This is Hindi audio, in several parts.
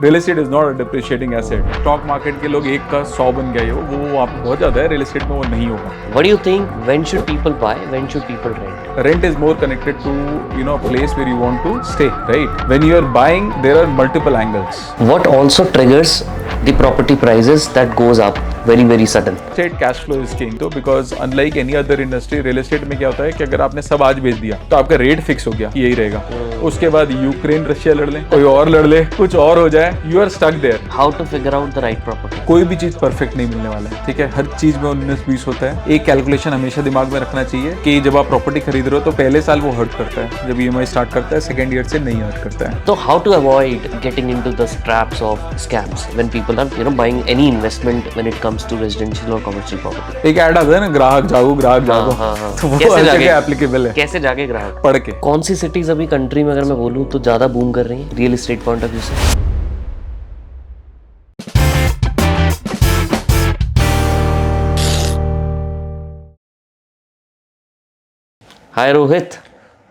Real estate is not a depreciating asset. Stock market के लोग एक का 100 बन गए हो, वो वहाँ पे बहुत ज्यादा है, रियल एस्टेट में वो नहीं होगा। What do you think? When should people buy? When should people rent? Rent is more connected to a place where you want to stay, right? When you are buying, there are multiple angles. What also triggers the property prices that goes up very sudden? State cash flow is king, तो because unlike any other industry, real estate में क्या होता है कि अगर आपने सब आज बेच दिया तो आपका रेट फिक्स हो गया, यही रहेगा। उसके बाद यूक्रेन रशिया लड़ ले, कोई और लड़ ले, कुछ और हो जाए, you are stuck there. How to figure out the right property? कोई भी चीज परफेक्ट नहीं मिलने वाला है, ठीक है। हर चीज में 19-20 होता है। एक कैलकुलेशन हमेशा दिमाग में रखना चाहिए कि जब आप प्रॉपर्टी खरीद रहे हो तो पहले साल वो हर्ट करता है, जब ईएमआई स्टार्ट करता है सेकंड ईयर से नहीं हर्ट करता है। So how to avoid getting into the traps of scams when people are buying any investment when it comes to residential or commercial property? एक ऐड आता है ना, ग्राहक जागो ग्राहक जागो। हाँ। तो वो कैसे हर जागे? जगह एप्लीकेबल है, कैसे जागे ग्राहक? पढ़ के। कौन सी सिटीज अभी कंट्री में अगर मैं बोलूँ तो ज्यादा बूम कर रही है real estate point of view से? हाय रोहित,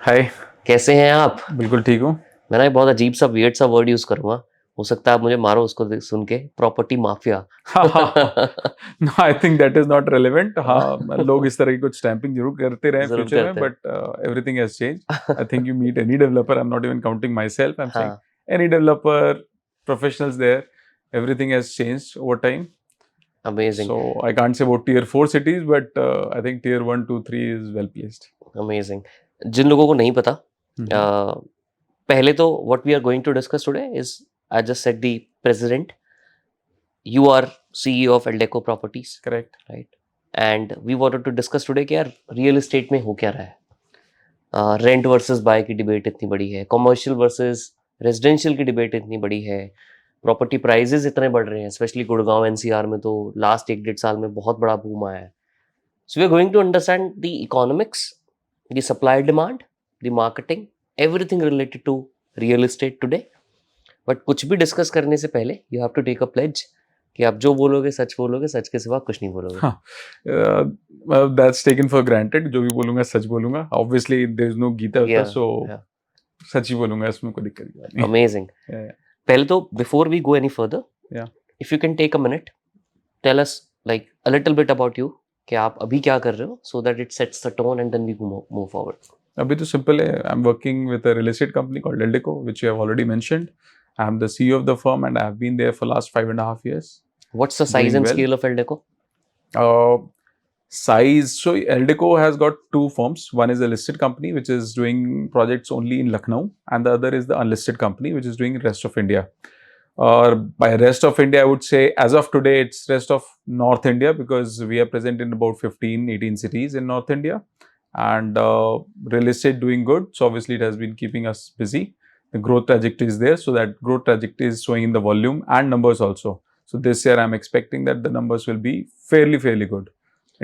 हाय। कैसे हैं आप? बिल्कुल ठीक हूँ। मैं ना एक बहुत अजीब सा वियर्ड सा वर्ड यूज करूंगा, हो सकता है आप मुझे मारो उसको सुन के, property mafia. No, I think that is not relevant. हाँ, लोग इस तरह की कुछ स्टैंपिंग जरूर करते रहे जरूर फ्यूचर में, करते हैं। But everything has change. I think you meet any developer, I am not even counting myself, I am saying हाँ, any developer, professionals there, everything has changed over time. Amazing So I can't say about tier 4 cities, but I think tier 1, 2, 3 is well placed. Amazing. जिन लोगों को नहीं पता, Mhm. पहले तो what we are going to discuss today is, I just said the president, you are CEO of Eldeco properties, Correct. Right? And we wanted to discuss today कि यार रियल एस्टेट में हो क्या रहा है। रेंट वर्सेस बाय की डिबेट इतनी बड़ी है, कमर्शियल वर्सेस रेजिडेंशियल की डिबेट इतनी बड़ी है, प्रॉपर्टी प्राइजेस इतने बढ़ रहे हैं, स्पेशली गुड़गांव एनसीआर में तो लास्ट 1-1.5 साल में बहुत बड़ा बूम आया है। So we are going to understand the economics, the supply demand, the marketing, everything related to real estate today. But कुछ भी डिस्कस करने से पहले you have to take a pledge कि आप जो बोलोगे सच के सिवा कुछ नहीं बोलोगे। हाँ, that's taken for granted। जो भी बोलूंगा सच बोलूंगा। Obviously there is no Gita होता, so सच ही बोलूंगा, इसमें कोई दिक्कत की बात नहीं। अमेजिंग। Yeah, पहले तो before we go any further, yeah. If you can take a minute, tell us like a little bit about you, कि आप अभी क्या कर रहे हो, so that it sets the tone and then we move forward. अभी तो सिंपल है। I am working with a real estate company called Eldeco, which you have already mentioned. I am the CEO of the firm and I have been there for last 5.5 years. What's the size Doing and well. Scale of Eldeco? Size. So Eldeco has got two firms. One is a listed company which is doing projects only in Lucknow, and the other is the unlisted company which is doing rest of India. Or by rest of India, I would say as of today it's rest of North India, because we are present in about 15-18 cities in North India, and real estate doing good. So obviously it has been keeping us busy. The growth trajectory is there, so that growth trajectory is showing in the volume and numbers also. So this year I'm expecting that the numbers will be fairly good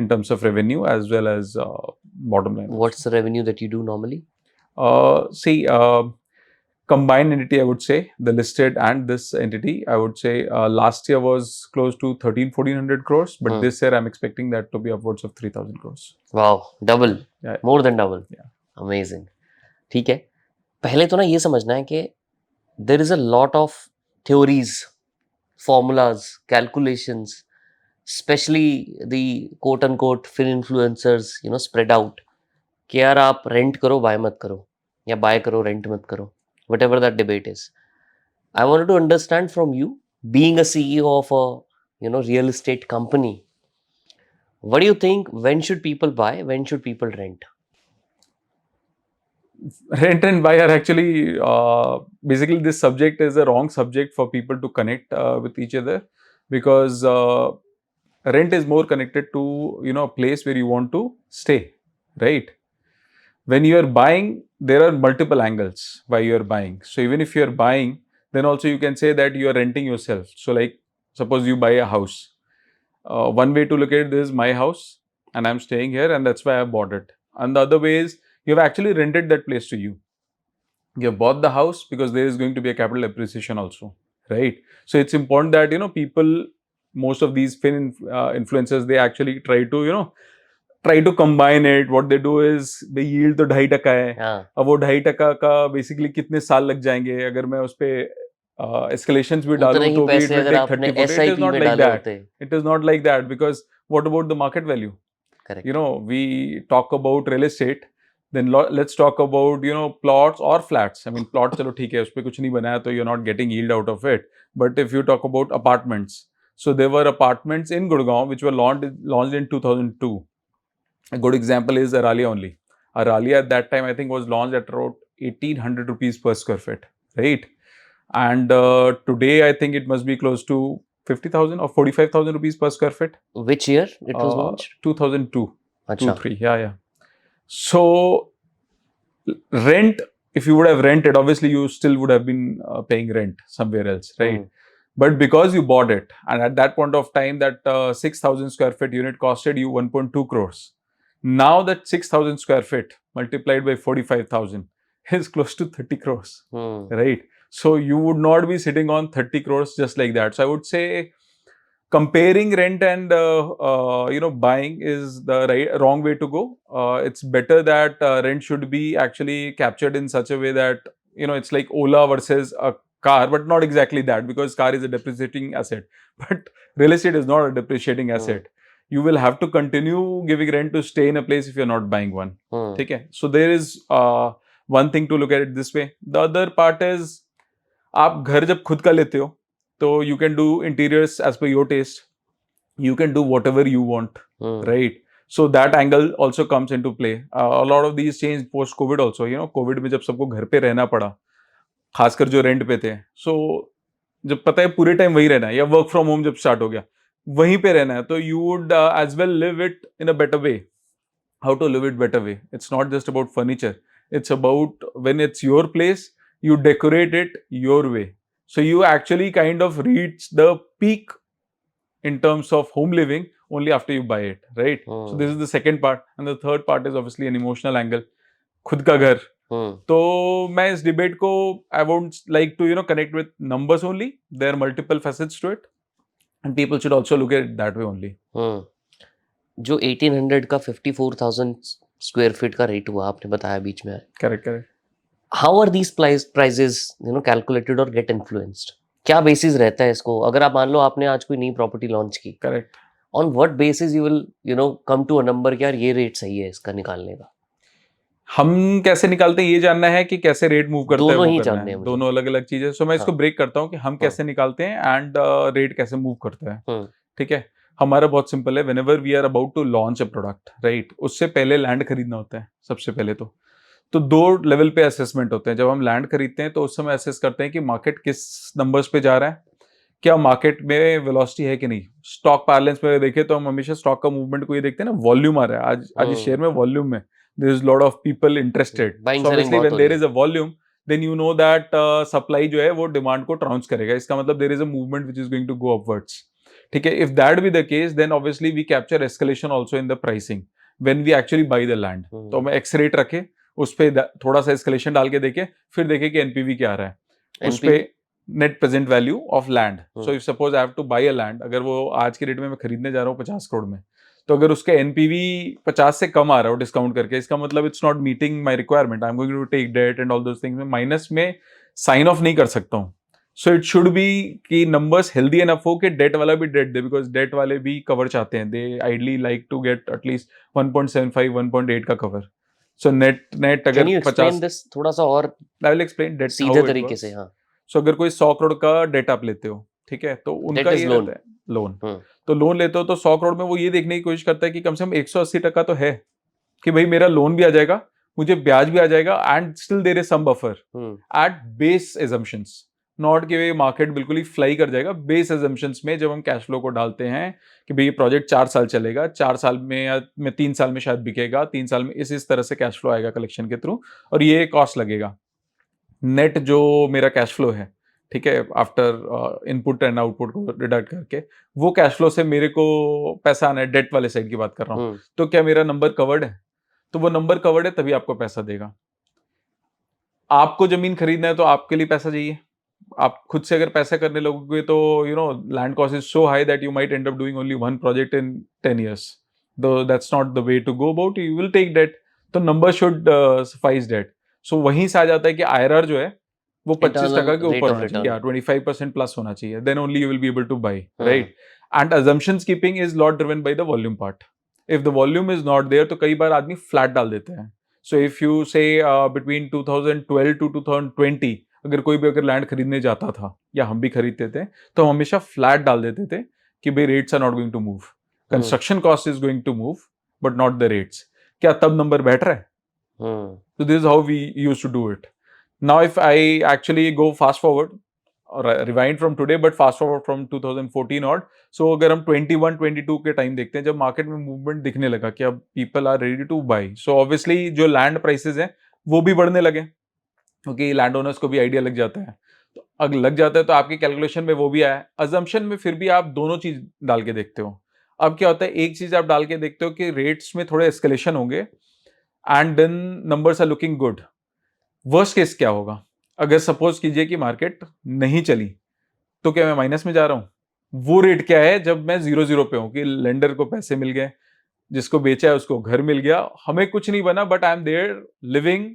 in terms of revenue as well as bottom line. What's the revenue that you do normally? See, combined entity, I would say, the listed and this entity, I would say last year was close to 1300-1400 crores, but this year I'm expecting that to be upwards of 3000 crores. Wow, double. Yeah. More than double. Yeah. Amazing. ठीक है, पहले तो ना ये समझना है कि there is a lot of theories, formulas, calculations, especially the quote unquote fin influencers, spread out, कि यार आप रेंट करो बाय मत करो, या बाय करो रेंट मत करो, whatever that debate is. I wanted to understand from you, being a CEO of a real estate company, what do you think, when should people buy, when should people rent? Rent and buy are actually basically, this subject is a wrong subject for people to connect with each other, because rent is more connected to a place where you want to stay, right? When you are buying, there are multiple angles why you are buying. So even if you are buying, then also you can say that you are renting yourself. So like, suppose you buy a house. One way to look at this is my house and I'm staying here and that's why I bought it. And the other way is you have actually rented that place to you. You have bought the house because there is going to be a capital appreciation also, right? So it's important that people, most of these influencers, they actually try to combine it. What they do is the yield तो 2.5% है. हाँ, अब वो 2.5% का बेसिकली कितने साल लग जाएंगे अगर मैं उस पे escalations भी उतने डालो ही तो भी it पैसे will अगर take आपने 30-40. It is SIP not में like डाले that. होते, It is not like that because what about the market value? Correct, We talk about real estate, then let's talk about plots or flats. I mean, plot चलो ठीक है, उस पे कुछ नहीं बनाया तो you're not getting yield out of it. But if you talk about apartments, so there were apartments in Gurgaon which were launched in 2002. A good example is Aralia only. Aralia at that time I think was launched at around 1800 rupees per square feet, right? And today I think it must be close to 50,000 or 45,000 rupees per square feet. which year it was launched? 2002, अच्छा, 3, yeah. So rent, if you would have rented, obviously you still would have been paying rent somewhere else, right? But because you bought it, and at that point of time, that 6,000 square feet unit costed you 1.2 crores. Now that 6,000 square feet multiplied by 45,000 is close to 30 crores, right? So you would not be sitting on 30 crores just like that. So I would say comparing rent and buying is the wrong way to go. It's better that rent should be actually captured in such a way that it's like Ola versus a car, but not exactly that, because car is a depreciating asset, but real estate is not a depreciating asset. You will have to continue giving rent to stay in a place if you're not buying one. Okay, so there is one thing to look at it this way. The other part is, आप घर जब खुद का लेते हो तो you can do interiors as per your taste. You can do whatever you want, right? So that angle also comes into play. A lot of these changed post COVID also. COVID में जब सबको घर पे रहना पड़ा, खासकर जो रेंट पे थे, so जब पता है पूरे टाइम वही रहना है, या वर्क फ्रॉम होम जब स्टार्ट हो गया वहीं पे रहना है, तो you would as well live it in a better way. How to live it better way? It's not just about furniture. It's about when it's your place, you decorate it your way. So you actually kind of reach the peak in terms of home living only after you buy it, right? So this is the second part, and the third part is obviously an emotional angle. खुद का घर. तो मैं इस डिबेट को I won't like to connect with numbers only. There are multiple facets to it, and people should also look at it that way only. जो 1800 का 54,000 स्क्वायर फीट का रेट हुआ आपने बताया बीच में, Correct. How are these prices calculated और गेट इन्फ्लुएंस्ड? क्या बेसिस रहता है इसको? अगर आप मान लो आपने आज कोई नई प्रॉपर्टी लॉन्च की, Correct. On what basis you will come to a number कि यार ये रेट सही है इसका निकालने का? हम कैसे निकालते हैं ये जानना है कि कैसे रेट मूव करता है दोनों वो ही करना जानने है. हैं मुझे. दोनों अलग अलग चीजें. सो मैं इसको हाँ. ब्रेक करता हूँ कि हम कैसे निकालते हैं एंड रेट कैसे मूव करता है. ठीक है, हमारा बहुत सिंपल है. Whenever we are about to launch a product, right, उससे पहले लैंड खरीदना होता है सबसे पहले. तो दो लेवल पे असेसमेंट होते हैं. जब हम लैंड खरीदते हैं तो उस समय असेस करते हैं कि मार्केट किस नंबर्स पे जा रहा है, क्या मार्केट में वेलोसिटी है कि नहीं. स्टॉक पैरेलेंस में देखें तो हम हमेशा स्टॉक का मूवमेंट को ये देखते हैं ना, वॉल्यूम आ रहा है आज इस शेयर में, वॉल्यूम में there is lot of people interested. Buying, So selling obviously बहुत when हो there रही is a volume, then you know that supply जो है वो demand को ट्रांस करेगा. इसका मतलब there is a movement which is going to go upwards. ठीक है, if that be the case, then obviously we capture escalation also in the pricing when we actually buy the land. तो हम X rate रखे, उस पे थोड़ा सा escalation डाल के देखे, फिर देखे कि NPV क्या आ रहा है. उस पे net present value of land. So if suppose I have to buy a land, अगर वो आज के रेट में मैं खरीदने जा रहा हूँ 50 करोड़ में, तो अगर उसका एनपीवी 50 से कम आ रहा हो डिस्काउंट करके, इसका मतलब it's not meeting my requirement. I am going to take debt and all those things. मैं माइनस में साइन ऑफ नहीं कर सकता हूँ. सो इट शुड बी कि नंबर्स हेल्दी एनफ हो कि डेट वाला भी डेट दे, बिकॉज डेट वाले भी कवर चाहते हैं. They ideally like to get at least 1.75 1.8 का कवर. सो नेट अगर 50, थोड़ा सा और आई विल एक्सप्लेन डेट सीधे तरीके से. हाँ, सो अगर कोई 100 करोड़ का डेट आप लेते हो, ठीक है, तो उनका ये रहता है लोन. तो लोन लेते हो तो 100 करोड़ में वो ये देखने की कोशिश करता है कि कम से कम 180% तो है कि भाई मेरा लोन भी आ जाएगा, मुझे ब्याज भी आ जाएगा, and still there is some buffer at base assumptions. Not कि भाई मार्केट बिल्कुल ही फ्लाई कर जाएगा. बेस एजम्पशंस में जब हम कैश फ्लो को डालते हैं कि भाई ये प्रोजेक्ट 4 साल चलेगा, 4 साल में या 3 साल में शायद बिकेगा, 3 साल में इस तरह से कैश फ्लो आएगा कलेक्शन के थ्रू, और ये कॉस्ट लगेगा. नेट जो मेरा कैश फ्लो है, ठीक है, आफ्टर इनपुट एंड आउटपुट को डिडक्ट करके, वो कैश फ्लो से मेरे को पैसा आना है. डेट वाले साइड की बात कर रहा हूँ. तो क्या मेरा नंबर कवर्ड है? तो वो नंबर कवर्ड है तभी आपको पैसा देगा. आपको जमीन खरीदना है तो आपके लिए पैसा चाहिए. आप खुद से अगर पैसा करने लगोगे तो land cost is so high that you might end up doing only one project in 10 years. That's not the way to go about. You will take debt. तो number should suffice debt. So वहीं से आ जाता है कि आईआरआर जो है वो 25% के Internal rate ऊपर of होना चाहिए, return. 25% प्लस होना चाहिए, then only you will be able to buy, Hmm. Right. And assumptions keeping is lot driven by the volume part. If the volume is not there, तो कई बार आदमी फ्लैट डाल देते हैं. So if you say between 2012 to 2020 अगर कोई भी अगर लैंड खरीदने जाता था या हम भी खरीदते थे तो हम हमेशा फ्लैट डाल देते थे कि भाई rates are not going to move, construction cost is going to move but not the rates. क्या तब नंबर बैठ रहा है? So this is how we used to do it. Now if I actually go fast forward or rewind from today but fast forward from 2014 odd, so अगर हम 21 22 के टाइम देखते हैं जब मार्केट में मूवमेंट दिखने लगा कि अब people are ready to buy, so obviously जो लैंड प्राइसेस हैं वो भी बढ़ने लगे क्योंकि लैंड ओनर्स को भी आइडिया लग जाता है. तो अगर लग जाता है तो आपकी कैलकुलेशन में वो भी आया. अजम्पशन में फिर भी आप दोनों चीज डाल के देखते हो. अब क्या होता है, एक चीज आप डाल के देखते हो कि रेट्स में थोड़े एस्केलेशन होंगे and then numbers are looking good. Worst case क्या होगा? अगर सपोज कीजिए कि मार्केट नहीं चली तो क्या मैं माइनस में जा रहा हूं? वो रेट क्या है जब मैं 0 पे हूं कि लेंडर को पैसे मिल गए, जिसको बेचा है उसको घर मिल गया, हमें कुछ नहीं बना but I am there living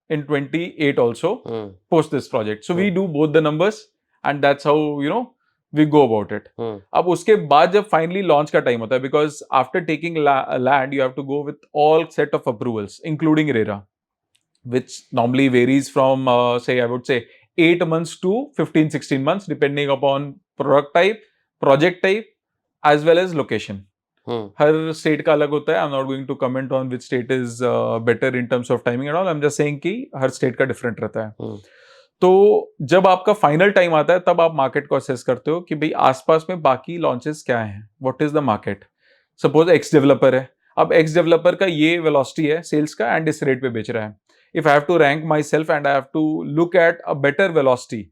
in 28 also post this project. So we do both the numbers and that's how we go about it. अब उसके बाद जब फाइनली लॉन्च का टाइम होता है, because after taking land you have to go with all set of approvals including RERA which normally varies from say I would say 8 months to 15-16 months depending upon product type, project type as well as location. हर स्टेट का अलग होता है. I am not going to comment on which state is better in terms of timing and all. I am just saying कि हर स्टेट का डिफरेंट रहता है. तो जब आपका फाइनल टाइम आता है तब आप मार्केट को असेस करते हो कि भाई आसपास में बाकी लॉन्चेस क्या हैं, what is the market. Suppose x developer है, अब एक्स डेवलपर का ये वेलोसिटी है सेल्स का एंड इस रेट पे बेच रहा है. If I have to rank myself and I have to look at a better velocity,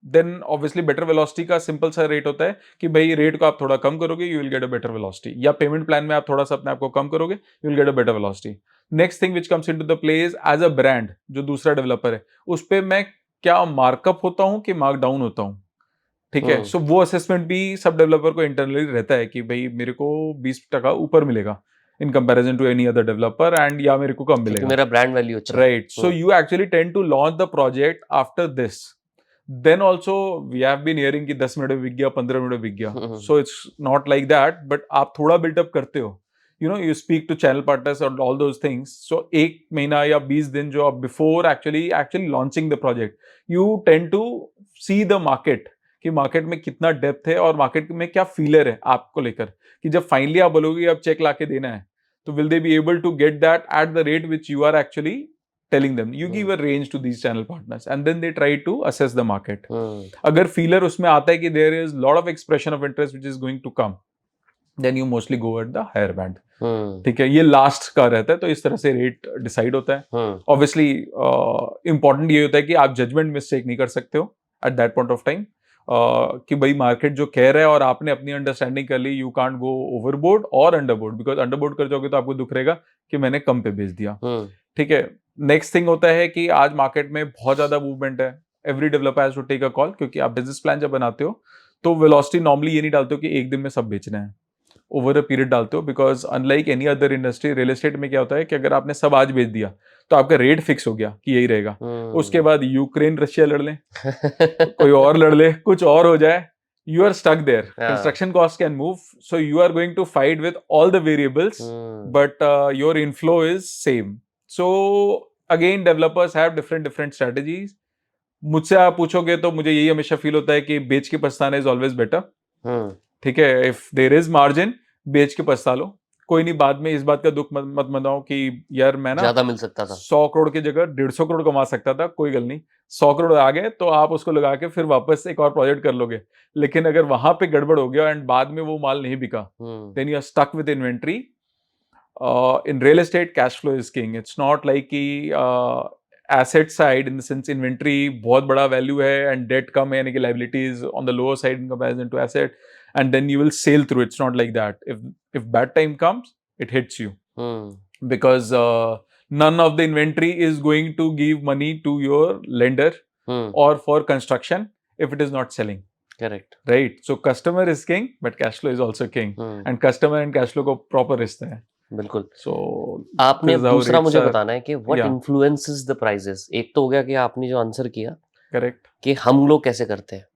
then obviously better velocity का सिंपल सा रेट होता है कि भाई रेट को आप थोड़ा कम करोगे you will get a better velocity, या पेमेंट प्लान में आप थोड़ा सा अपने आप को कम करोगे you will get a better velocity. Next thing which comes into the play is as a brand, जो दूसरा डेवलपर है उस पर मैं क्या मार्कअप होता हूँ कि मार्क डाउन होता हूँ. ठीक है, सो वो असेसमेंट भी सब डेवलपर को इंटरनली रहता है कि भाई मेरे को 20% ऊपर मिलेगा in comparison to any other developer and या मेरे को कम मिलेगा, मेरा ब्रांड वैल्यू अच्छा, right. So you actually tend to launch the project after this. Then also we have been hearing कि 10 मिनट में बिक गया, 15 मिनट में बिक गया. So it's not like that, but आप थोड़ा बिल्डअप करते हो. You speak to channel partners and all those things. So एक महीना या 20 दिन जो आप before actually launching the project, you tend to see the market कि मार्केट में कितना डेप्थ है और मार्केट में क्या फीलर है आपको लेकर, कि जब फाइनली आप बोलोगे अब चेक लाके देना है तो will they be able to get that at the rate which you are actually telling them. You give a range to these channel partners and then they try to assess the market. अगर फीलर उसमें आता है कि there is lot of expression of interest which is going to come, then you mostly go at the higher band. ठीक है, ये लास्ट का रहता है तो इस तरह से रेट डिसाइड होता है. ऑब्वियसली इंपॉर्टेंट ये होता है कि आप जजमेंट मिस्टेक नहीं कर सकते हो at that point of time कि भाई मार्केट जो कह रहा है और आपने अपनी अंडरस्टैंडिंग कर ली, यू कांट गो ओवरबोर्ड और अंडरबोर्ड, बिकॉज अंडरबोर्ड कर जाओगे तो आपको दुख रहेगा कि मैंने कम पे बेच दिया. ठीक है, नेक्स्ट थिंग होता है कि आज मार्केट में बहुत ज्यादा मूवमेंट है. Every developer has to take a call, क्योंकि आप बिजनेस प्लान जब बनाते हो तो वेलोसिटी नॉर्मली ये नहीं डालते हो कि एक दिन में सब बेचना है, ओवर अ पीरियड डालते हो. Because unlike any other industry, real estate में क्या होता है कि अगर आपने सब आज बेच दिया तो आपका रेट फिक्स हो गया कि यही रहेगा. उसके बाद यूक्रेन रशिया लड़ ले, कोई और लड़ ले, कुछ और हो जाए, you are stuck there. Construction costs can move, so you are going to fight with all the variables, but your inflow is same. So again, developers have different strategies. मुझसे आप पूछोगे तो मुझे यही हमेशा फील होता है कि बेच के पछताना इज ऑलवेज बेटर. ठीक है, इफ देयर इज मार्जिन बेच के पछता लो, कोई नहीं, बाद में इस बात का दुख मत मनाओ कि यार मैं ना ज्यादा मिल सकता था, 100 करोड़ की जगह 150 करोड़ कमा सकता था. कोई गल नहीं, 100 करोड़ आ गए तो आप उसको लगा के फिर वापस एक और प्रोजेक्ट कर लोगे. लेकिन अगर वहां पे गड़बड़ हो गया एंड बाद में वो माल नहीं बिका, then you are stuck with inventory. In real estate cash flow is king. It's not like कि asset side in the sense inventory बहुत बड़ा वैल्यू है एंड डेट कम है, यानी कि liabilities on the lower side in comparison to asset, and then you will sail through. It's not like that. If bad time comes, it hits you. Because none of the inventory is going to give money to your lender or for construction if it is not selling. Correct. Right? So customer is king, but cash flow is also king. And customer and cash flow को proper रिश्ता है. बिल्कुल. So आपने दूसरा मुझे बताना है कि what influences the prices. एक तो हो गया कि आपने जो आंसर किया करेक्ट. कि हम लोग कैसे करते हैं.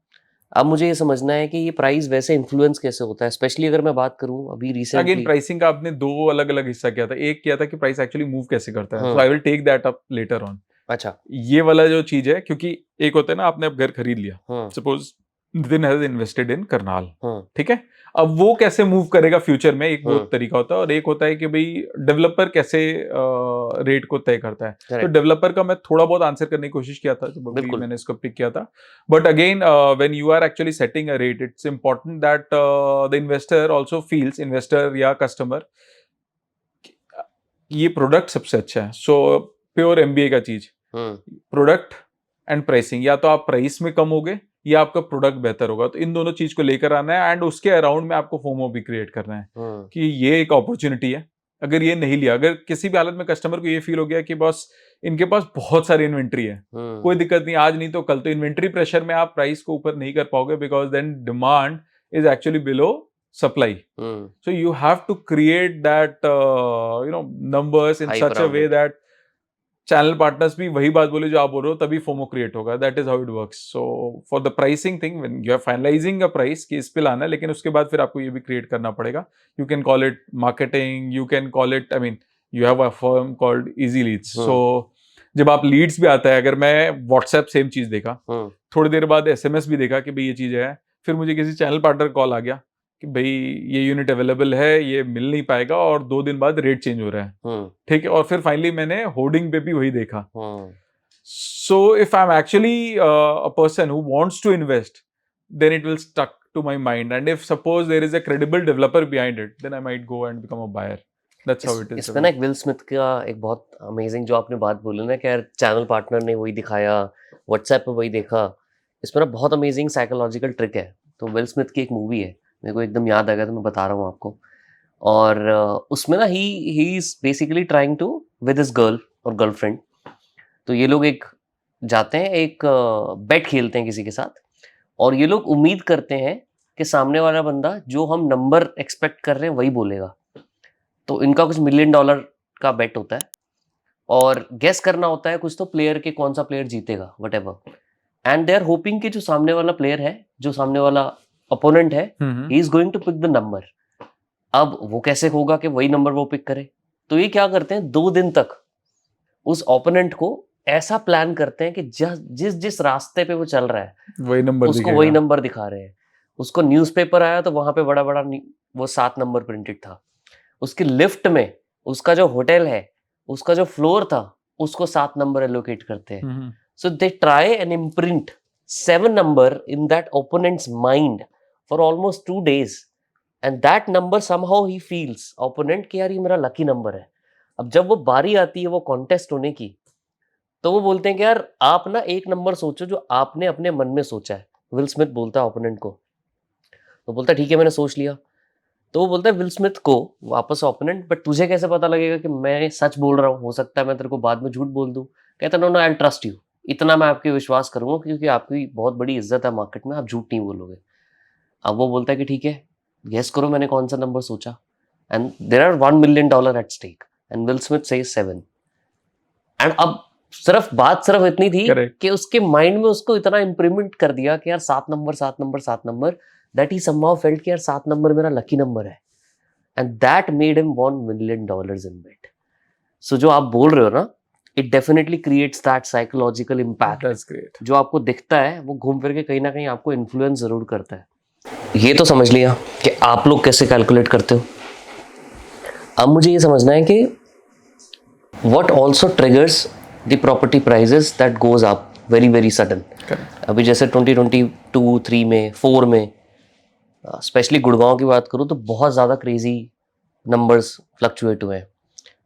अब मुझे ये समझना है कि ये प्राइस वैसे इन्फ्लुएंस कैसे होता है, स्पेशली अगर मैं बात करूं अभी अगेन रिसेंटली. प्राइसिंग का आपने दो अलग अलग हिस्सा किया था. एक किया था कि प्राइस एक्चुअली मूव कैसे करता है. So hmm. I will take that up later on. अच्छा. ये वाला जो चीज है, क्योंकि एक होता है ना, आपने अब घर खरीद लिया, hmm. Suppose Nitin has invested in Karnal, hmm. ठीक है. अब वो कैसे मूव करेगा फ्यूचर में, एक वो हम्म. तरीका होता है. और एक होता है कि भाई डेवलपर कैसे रेट को तय करता है. तो करेक्ट. डेवलपर का मैं थोड़ा बहुत आंसर करने की कोशिश किया था जब अभी बिल्कुल. मैंने इसको पिक किया था. But again when you are actually setting a rate, it's important that the investor also feels, investor या कस्टमर, ये प्रोडक्ट सबसे अच्छा है. सो प्योर एमबीए का चीज, हम्म. Product and pricing. या तो आप प्राइस में कम होगे या आपका प्रोडक्ट बेहतर होगा. तो इन दोनों चीज को लेकर आना है. एंड उसके अराउंड में आपको फोमो भी क्रिएट करना है हम्म. कि ये एक अपॉर्चुनिटी है. अगर ये नहीं लिया, अगर किसी भी हालत में कस्टमर को ये फील हो गया कि बस इनके पास बहुत सारी इन्वेंट्री है, हम्म. कोई दिक्कत नहीं, आज नहीं तो कल, तो इन्वेंट्री प्रेशर में आप प्राइस को ऊपर नहीं कर पाओगे, because then demand is actually below supply. Hmm. So you have to create that numbers in Hype such a around way it. that channel partners भी वही बात बोले जो आप बोल रहे हो, तभी FOMO create होगा. That is how it works. So for the pricing thing, when you are finalizing a price कि इस पे लाना है, लेकिन उसके बाद फिर आपको ये भी create करना पड़ेगा. You can call it marketing, you can call it, I mean, you have a firm called Easy Leads. So जब आप leads भी आता है, अगर मैं WhatsApp सेम चीज देखा, थोड़ी देर बाद SMS भी देखा कि भाई ये चीज है, फिर मुझे किसी चैनल पार्टनर कॉल आ गया कि भाई ये यूनिट अवेलेबल है, ये मिल नहीं पाएगा और 2 दिन बाद रेट चेंज हो रहा है, ठीक है. और फिर फाइनली मैंने होर्डिंग पे भी वही देखा. So if I am actually a person who wants to invest, then it will stuck to my mind. And if suppose there is a credible developer behind it, then I might go and become a buyer. That's how it is. इसमें ना एक विल स्मिथ का एक बहुत अमेजिंग जो आपने बात बोली ना कि यार चैनल पार्टनर ने वही दिखाया, व्हाट्सएप पे वही देखा, इसमें ना बहुत अमेजिंग साइकोलॉजिकल ट्रिक है. तो विल स्मिथ की एक मूवी है, मेरे को एकदम याद आ गया तो मैं बता रहा हूँ आपको. और उसमें ना he is basically trying to with his girl और गर्लफ्रेंड. तो ये लोग एक जाते हैं, एक बेट खेलते हैं किसी के साथ, और ये लोग उम्मीद करते हैं कि सामने वाला बंदा जो हम नंबर एक्सपेक्ट कर रहे हैं वही बोलेगा. तो इनका कुछ $1 मिलियन का बेट होता है और गेस करना होता है कुछ तो प्लेयर के, कौन सा प्लेयर जीतेगा, whatever. And they are hoping कि जो सामने वाला प्लेयर है, जो सामने वाला अपोनेंट है, he is going to pick the number. अब वो कैसे होगा कि वही नंबर वो पिक करे. तो ये क्या करते हैं, 2 दिन तक उस ओपोनेंट को ऐसा प्लान करते हैं कि जिस जिस रास्ते पे वो चल रहा है वही नंबर उसको वही नंबर दिखा रहे हैं. उसको न्यूज़पेपर आया तो वहां पे बड़ा बड़ा वो 7 नंबर प्रिंटेड था. उसकी लिफ्ट में उसका जो होटल है, उसका जो फ्लोर था, उसको 7 नंबर एलोकेट करते हैं. So they try and imprint 7 number in that opponents mind for almost 2 days. And that number somehow he feels, opponent, कि यार ये मेरा लकी नंबर है. अब जब वो बारी आती है वो कॉन्टेस्ट होने की, तो वो बोलते हैं कि यार आप ना एक नंबर सोचो जो आपने अपने मन में सोचा है. विल स्मिथ बोलता है ओपोनेंट को. तो बोलता है ठीक है मैंने सोच लिया. तो वो बोलता है विल स्मिथ को वापस ओपोनेंट, बट तुझे कैसे पता लगेगा कि मैं सच बोल रहा हूँ, हो सकता है मैं तेरे को बाद में झूठ बोल दूं. कहता no no I trust you, इतना मैं आपके विश्वास करूंगा क्योंकि आपकी बहुत बड़ी इज्जत है मार्केट में, आप झूठ नहीं बोलोगे. अब वो बोलता है कि ठीक है गेस करो मैंने कौन सा नंबर सोचा. And there are $1 million at stake and Will Smith says 7. And अब सिर्फ इतनी थी कि उसके माइंड में उसको इतना इंप्रूवमेंट कर दिया कि यार 7 number 7 number 7 number, that he somehow felt कि यार 7 नंबर मेरा लकी नंबर है. And that made him $1 million in bet. So जो आप बोल रहे हो ना, it definitely creates that psychological impact. That's great. जो आपको दिखता है वो घूम फिर के कहीं ना कहीं आपको इन्फ्लुएंस जरूर करता है. ये तो समझ लिया कि आप लोग कैसे कैलकुलेट करते हो. अब मुझे ये समझना है कि what also triggers the property prices that goes up very very sudden. अभी जैसे 2022, 3 में, 4 में, स्पेशली गुड़गांव की बात करूँ तो बहुत ज़्यादा क्रेजी नंबर्स फ्लक्चुएट हुए हैं.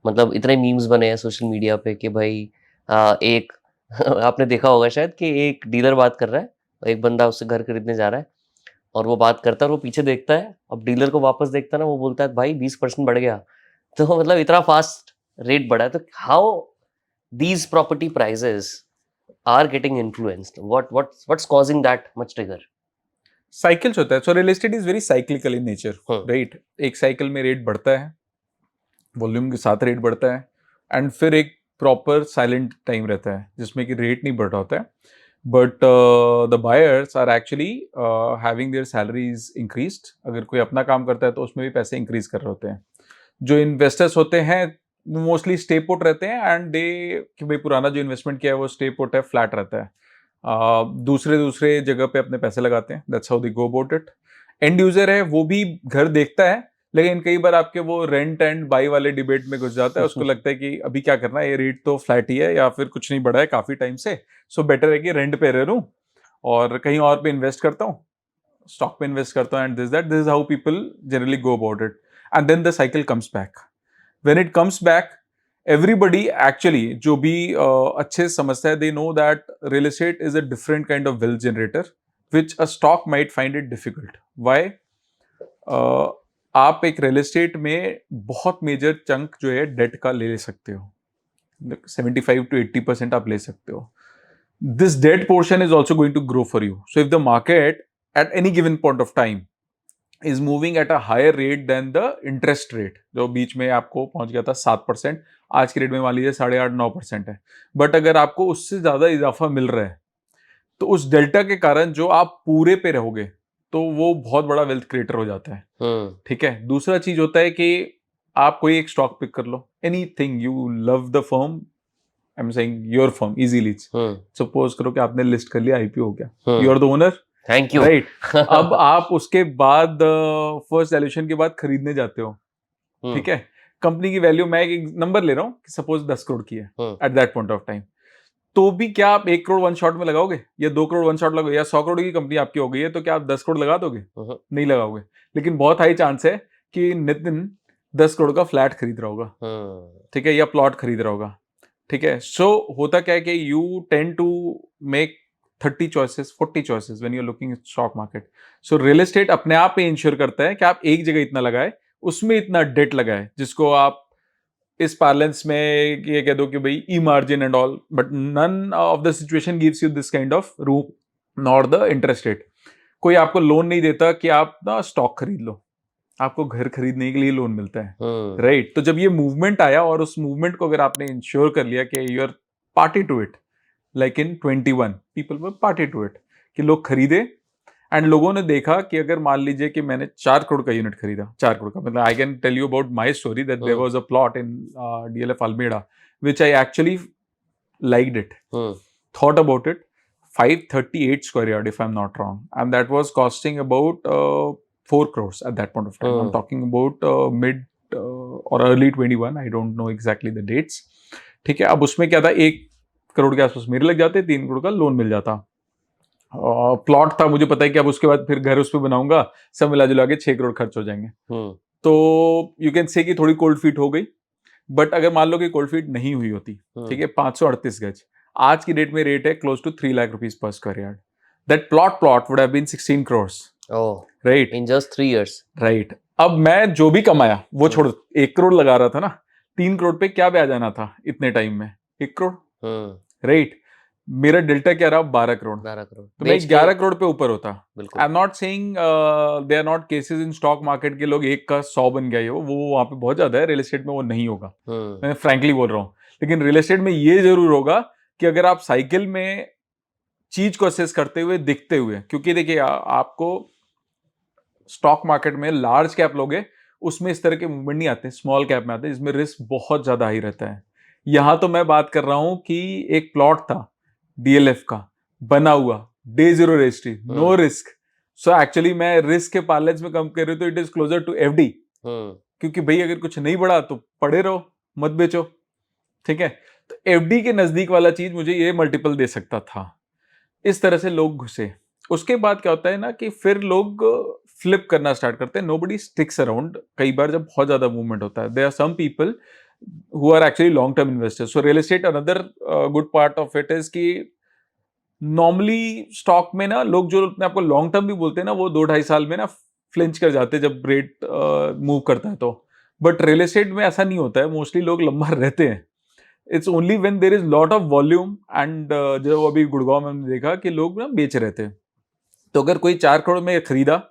मतलब इतने मीम्स बने हैं सोशल मीडिया पे कि भाई एक आपने देखा होगा शायद कि एक डीलर बात कर रहा है, एक बंदा उससे घर खरीदने जा रहा है और वो बात करता है और वो पीछे देखता है, अब डीलर को वापस देखता है ना, वो बोलता है भाई 20% बढ़ गया. तो मतलब इतना फास्ट रेट बढ़ा है. तो how these property prices are getting influenced, what's causing that much trigger? Cycles होता है. सो real estate is very cyclical in nature, right. एक साइकिल में रेट बढ़ता है, वॉल्यूम के साथ रेट बढ़ता है, एंड फिर एक प्रॉपर साइलेंट टाइम रहता है जिसमें कि रेट नहीं बढ़ रहा होता है. but the buyers are actually having their salaries increased. अगर कोई अपना काम करता है तो उसमें भी पैसे increase कर रहे होते हैं. जो इन्वेस्टर्स होते हैं मोस्टली स्टे पुट रहते हैं एंड दे कि भाई पुराना जो इन्वेस्टमेंट किया है वो स्टे पुट है, फ्लैट रहता है. दूसरे दूसरे जगह पे अपने पैसे लगाते हैं. That's how they go about it. And user है वो भी घर देखता है, लेकिन कई बार आपके वो रेंट एंड बाई वाले डिबेट में घुस जाता है. उसको लगता है कि अभी क्या करना है, ये रेट तो फ्लैट ही है या फिर कुछ नहीं बढ़ा है काफी टाइम से, सो बेटर है कि रेंट पे रह लूं और कहीं और पे इन्वेस्ट करता हूँ, स्टॉक पे इन्वेस्ट करता हूँ. And this is how people generally go about it. And then the cycle comes back. When it comes back, everybody actually जो भी अच्छे से समझता है, they know that real estate is a different kind of wealth generator which a stock might find it difficult. Why? आप एक रियल एस्टेट में बहुत मेजर चंक जो है डेट का ले सकते हो. 75 to 80% आप ले सकते हो. This debt portion is also going to grow for you. So if the market at any given point of time is moving at a higher rate than the interest rate, जो बीच में आपको पहुंच गया था 7%, आज की रेट में मान लीजिए 8.5-9% है, बट अगर आपको उससे ज्यादा इजाफा मिल रहा है तो उस डेल्टा के कारण जो आप पूरे पे रहोगे तो वो बहुत बड़ा वेल्थ क्रिएटर हो जाता है. ठीक है. दूसरा चीज होता है कि आप कोई एक स्टॉक पिक कर लो, anything you love the firm, I am saying your firm, easy leads. Suppose करो कि आपने लिस्ट कर लिया, आईपीओ हो गया, you are the owner, thank you. Right. अब आप उसके बाद फर्स्ट वैल्यूएशन के बाद खरीदने जाते हो. ठीक है. कंपनी की वैल्यू, मैं एक नंबर ले रहा हूँ, सपोज 10 करोड़ की है at that point of time, तो भी क्या आप 1 करोड़ वन शॉट में लगाओगे या 2 करोड़ वन शॉट लगाओगे, या 100 करोड़ की कंपनी आपकी हो गई है तो क्या आप 10 करोड़ लगा दोगे? नहीं लगाओगे. लेकिन बहुत हाई चांस है कि नितिन 10 करोड़ का फ्लैट खरीद रहा होगा, ठीक है, या प्लॉट खरीद रहा होगा. ठीक है. सो होता क्या है कि you tend to make 30 choices, 40 choices when you are looking at stock market. So real estate अपने आप पे इंश्योर करता है कि आप एक जगह इतना लगाए, उसमें इतना डेट लगाए, जिसको आप इस पार्लेंस में ये कह दो कि भाई ई margin and all, but none of the situation gives you this kind of room nor the interest rate. कोई आपको लोन नहीं देता कि आप ना स्टॉक खरीद लो, आपको घर खरीदने के लिए लोन मिलता है, राइट. तो जब ये मूवमेंट आया और उस मूवमेंट को अगर आपने इंश्योर कर लिया कि you are party to it, like in 21 people were party to it, कि लोग खरीदे एंड लोगों ने देखा कि अगर मान लीजिए कि मैंने 4 करोड़ का यूनिट खरीदा, 4 करोड़ का, मतलब I can tell you about my story that there was a plot in DLF Almeda which I actually liked it, thought about it, 538 square yard if I'm not wrong, and that was costing about 4 crores at that point of time. I'm talking about mid or early 21, I don't know exactly the dates. ठीक है. अब उसमें क्या था, 1 करोड़ के आसपास मेरे लग जाते, 3 करोड़ का लोन मिल जाता. प्लॉट था, मुझे पता है कि अब उसके बाद फिर घर उस पर बनाऊंगा, सब मिला जुला के 6 करोड़ खर्च हो जाएंगे. तो यू कैन से कि थोड़ी कोल्ड फीट हो गई. बट अगर मान लो कि कोल्ड फीट नहीं हुई होती, ठीक है, 538 गज, आज की डेट में रेट है close to 3 lakh rupees per square yard. That plot would have been 16 crores, right, in just 3 years. Right. अब मैं जो भी कमाया वो छोड़, 1 करोड़ लगा रहा था ना, 3 करोड़ पे क्या ब्याज आना था इतने टाइम में? 1 करोड़, राइट. मेरा डेल्टा क्या रहा? 12 करोड़. तो मैं 11 करोड़ पे ऊपर होता. I am not saying they are not cases in stock market के लोग 1 का 100 बन गया हो, वो वहां पे बहुत ज्यादा है. रियल एस्टेट में वो नहीं होगा, मैं फ्रैंकली बोल रहा हूँ. लेकिन रियल एस्टेट में ये जरूर होगा कि अगर आप साइकिल में चीज को असेस करते हुए, दिखते हुए, क्योंकि देखिए आपको स्टॉक मार्केट में लार्ज कैप लोगे उसमें इस तरह के मूवमेंट नहीं आते, स्मॉल कैप में आते हैं जिसमें रिस्क बहुत ज्यादा हाई रहता है. यहां तो मैं बात कर रहा हूं कि एक प्लॉट था डीएलएफ का बना हुआ, day zero registry, no risk. So actually मैं रिस्क के पार्लेंस में कम कर रही हूँ तो it is closer to FD, क्योंकि भाई अगर कुछ नहीं बढ़ा तो पड़े रहो, मत बेचो. ठीक है. तो एफडी के नजदीक वाला चीज मुझे ये मल्टीपल दे सकता था. इस तरह से लोग घुसे. उसके बाद क्या होता है ना कि फिर लोग फ्लिप करना स्टार्ट करते हैं. Nobody sticks around. कई बार जब बहुत ज्यादा मूवमेंट होता है, there are some people who are actually long term investors. So real estate, another good part of it is कि नॉर्मली स्टॉक में ना लोग जो अपने आपको लॉन्ग टर्म भी बोलते हैं ना, वो 2-2.5 साल में ना फ्लिंच कर जाते हैं जब रेट मूव करता है तो. बट रियल एस्टेट में ऐसा नहीं होता है, मोस्टली लोग लंबा रहते हैं. It's only when there is lot of volume and जो अभी गुड़गांव में हमने देखा कि लोग ना बेच रहे थे. तो अगर कोई 4 करोड़ में खरीदा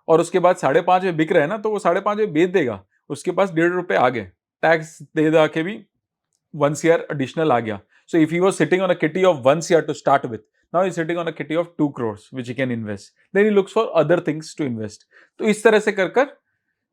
और उसके बाद 5.5 में बिक रहा है ना, तो वो 5.5 में बेच देगा, उसके पास 1.5 रुपए आ गए, टैक्स दे दा के भी 1 CR एडिशनल आ गया. So if he was sitting on a kitty of 1 CR to start with, Now he's sitting on a kitty of 2 crores which he can invest. Then he looks for other things to invest. तो इस तरह से कर कर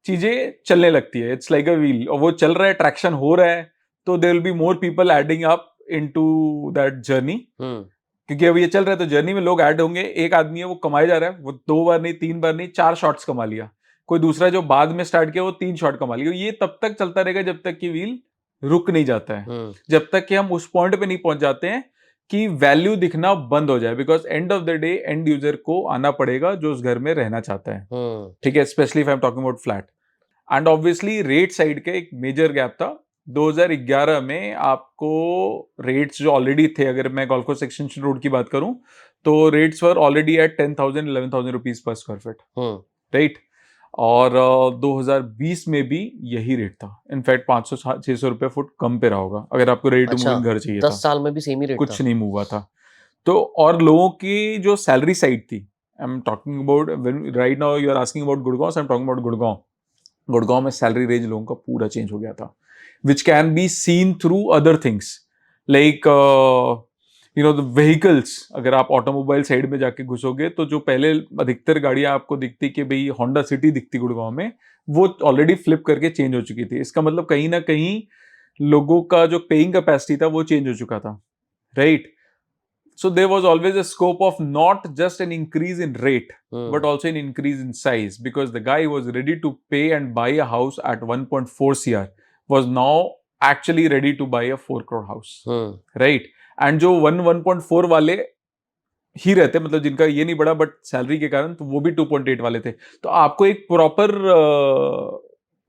चीजें चलने लगती है. It's like a wheel. और वो चल रहा है, ट्रैक्शन हो रहा है, तो there will be more people adding up into that journey. क्योंकि अब ये चल रहा है तो जर्नी में लोग ऐड होंगे. एक आदमी है वो कमाए जा रहा है, वो 2 बार नहीं, 3 बार नहीं, 4 शॉट्स कमा लिया. कोई दूसरा जो बाद में स्टार्ट किया वो 3 शॉट कमा लिया. ये तब तक चलता रहेगा जब तक कि व्हील रुक नहीं जाता है, जब तक कि हम उस पॉइंट पे नहीं पहुंच जाते हैं कि वैल्यू दिखना बंद हो जाए. Because and of the day and user को आना पड़ेगा जो उस घर में रहना चाहता है. ठीक है, specially if I am talking about flat. And obviously rate side का एक मेजर गैप था. 2011 में आपको रेट्स जो ऑलरेडी थे, अगर मैं गोल्फ कोर्स एक्सटेंशन रोड की बात करूं तो rates were already at 10,000 11,000 rupees per square feet, right. और 2020 में भी यही रेट था. इनफैक्ट 500-600 रुपए फुट कम पे रहा होगा अगर आपको रेडी टू मूव घर चाहिए. 10 साल में भी सेम ही रेट कुछ नहीं मूव हुआ था. तो और लोगों की जो सैलरी साइड थी, I am talking about right now you are asking about Gurgaon, I am talking about Gurgaon. Gurgaon में सैलरी रेंज लोगों का पूरा चेंज हो गया था, which can be seen through other things like the vehicles. अगर आप ऑटोमोबाइल साइड में जाके घुसोगे तो जो पहले अधिकतर गाड़ियां आपको दिखती कि भाई होंडा सिटी दिखती गुड़गांव में, वो ऑलरेडी फ्लिप करके चेंज हो चुकी थी. इसका मतलब कहीं ना कहीं लोगों का जो पेइंग कैपेसिटी था वो चेंज हो चुका था, right. So there was always a scope of not just an increase in rate, but also an increase in size, because the guy who was ready to pay and buy a house at 1.4 CR was now actually ready to buy a 4 crore house, right. And जो 1.4 वाले ही रहते, मतलब जिनका ये नहीं बढ़ा बट सैलरी के कारण, तो वो भी 2.8 वाले थे. तो आपको एक प्रॉपर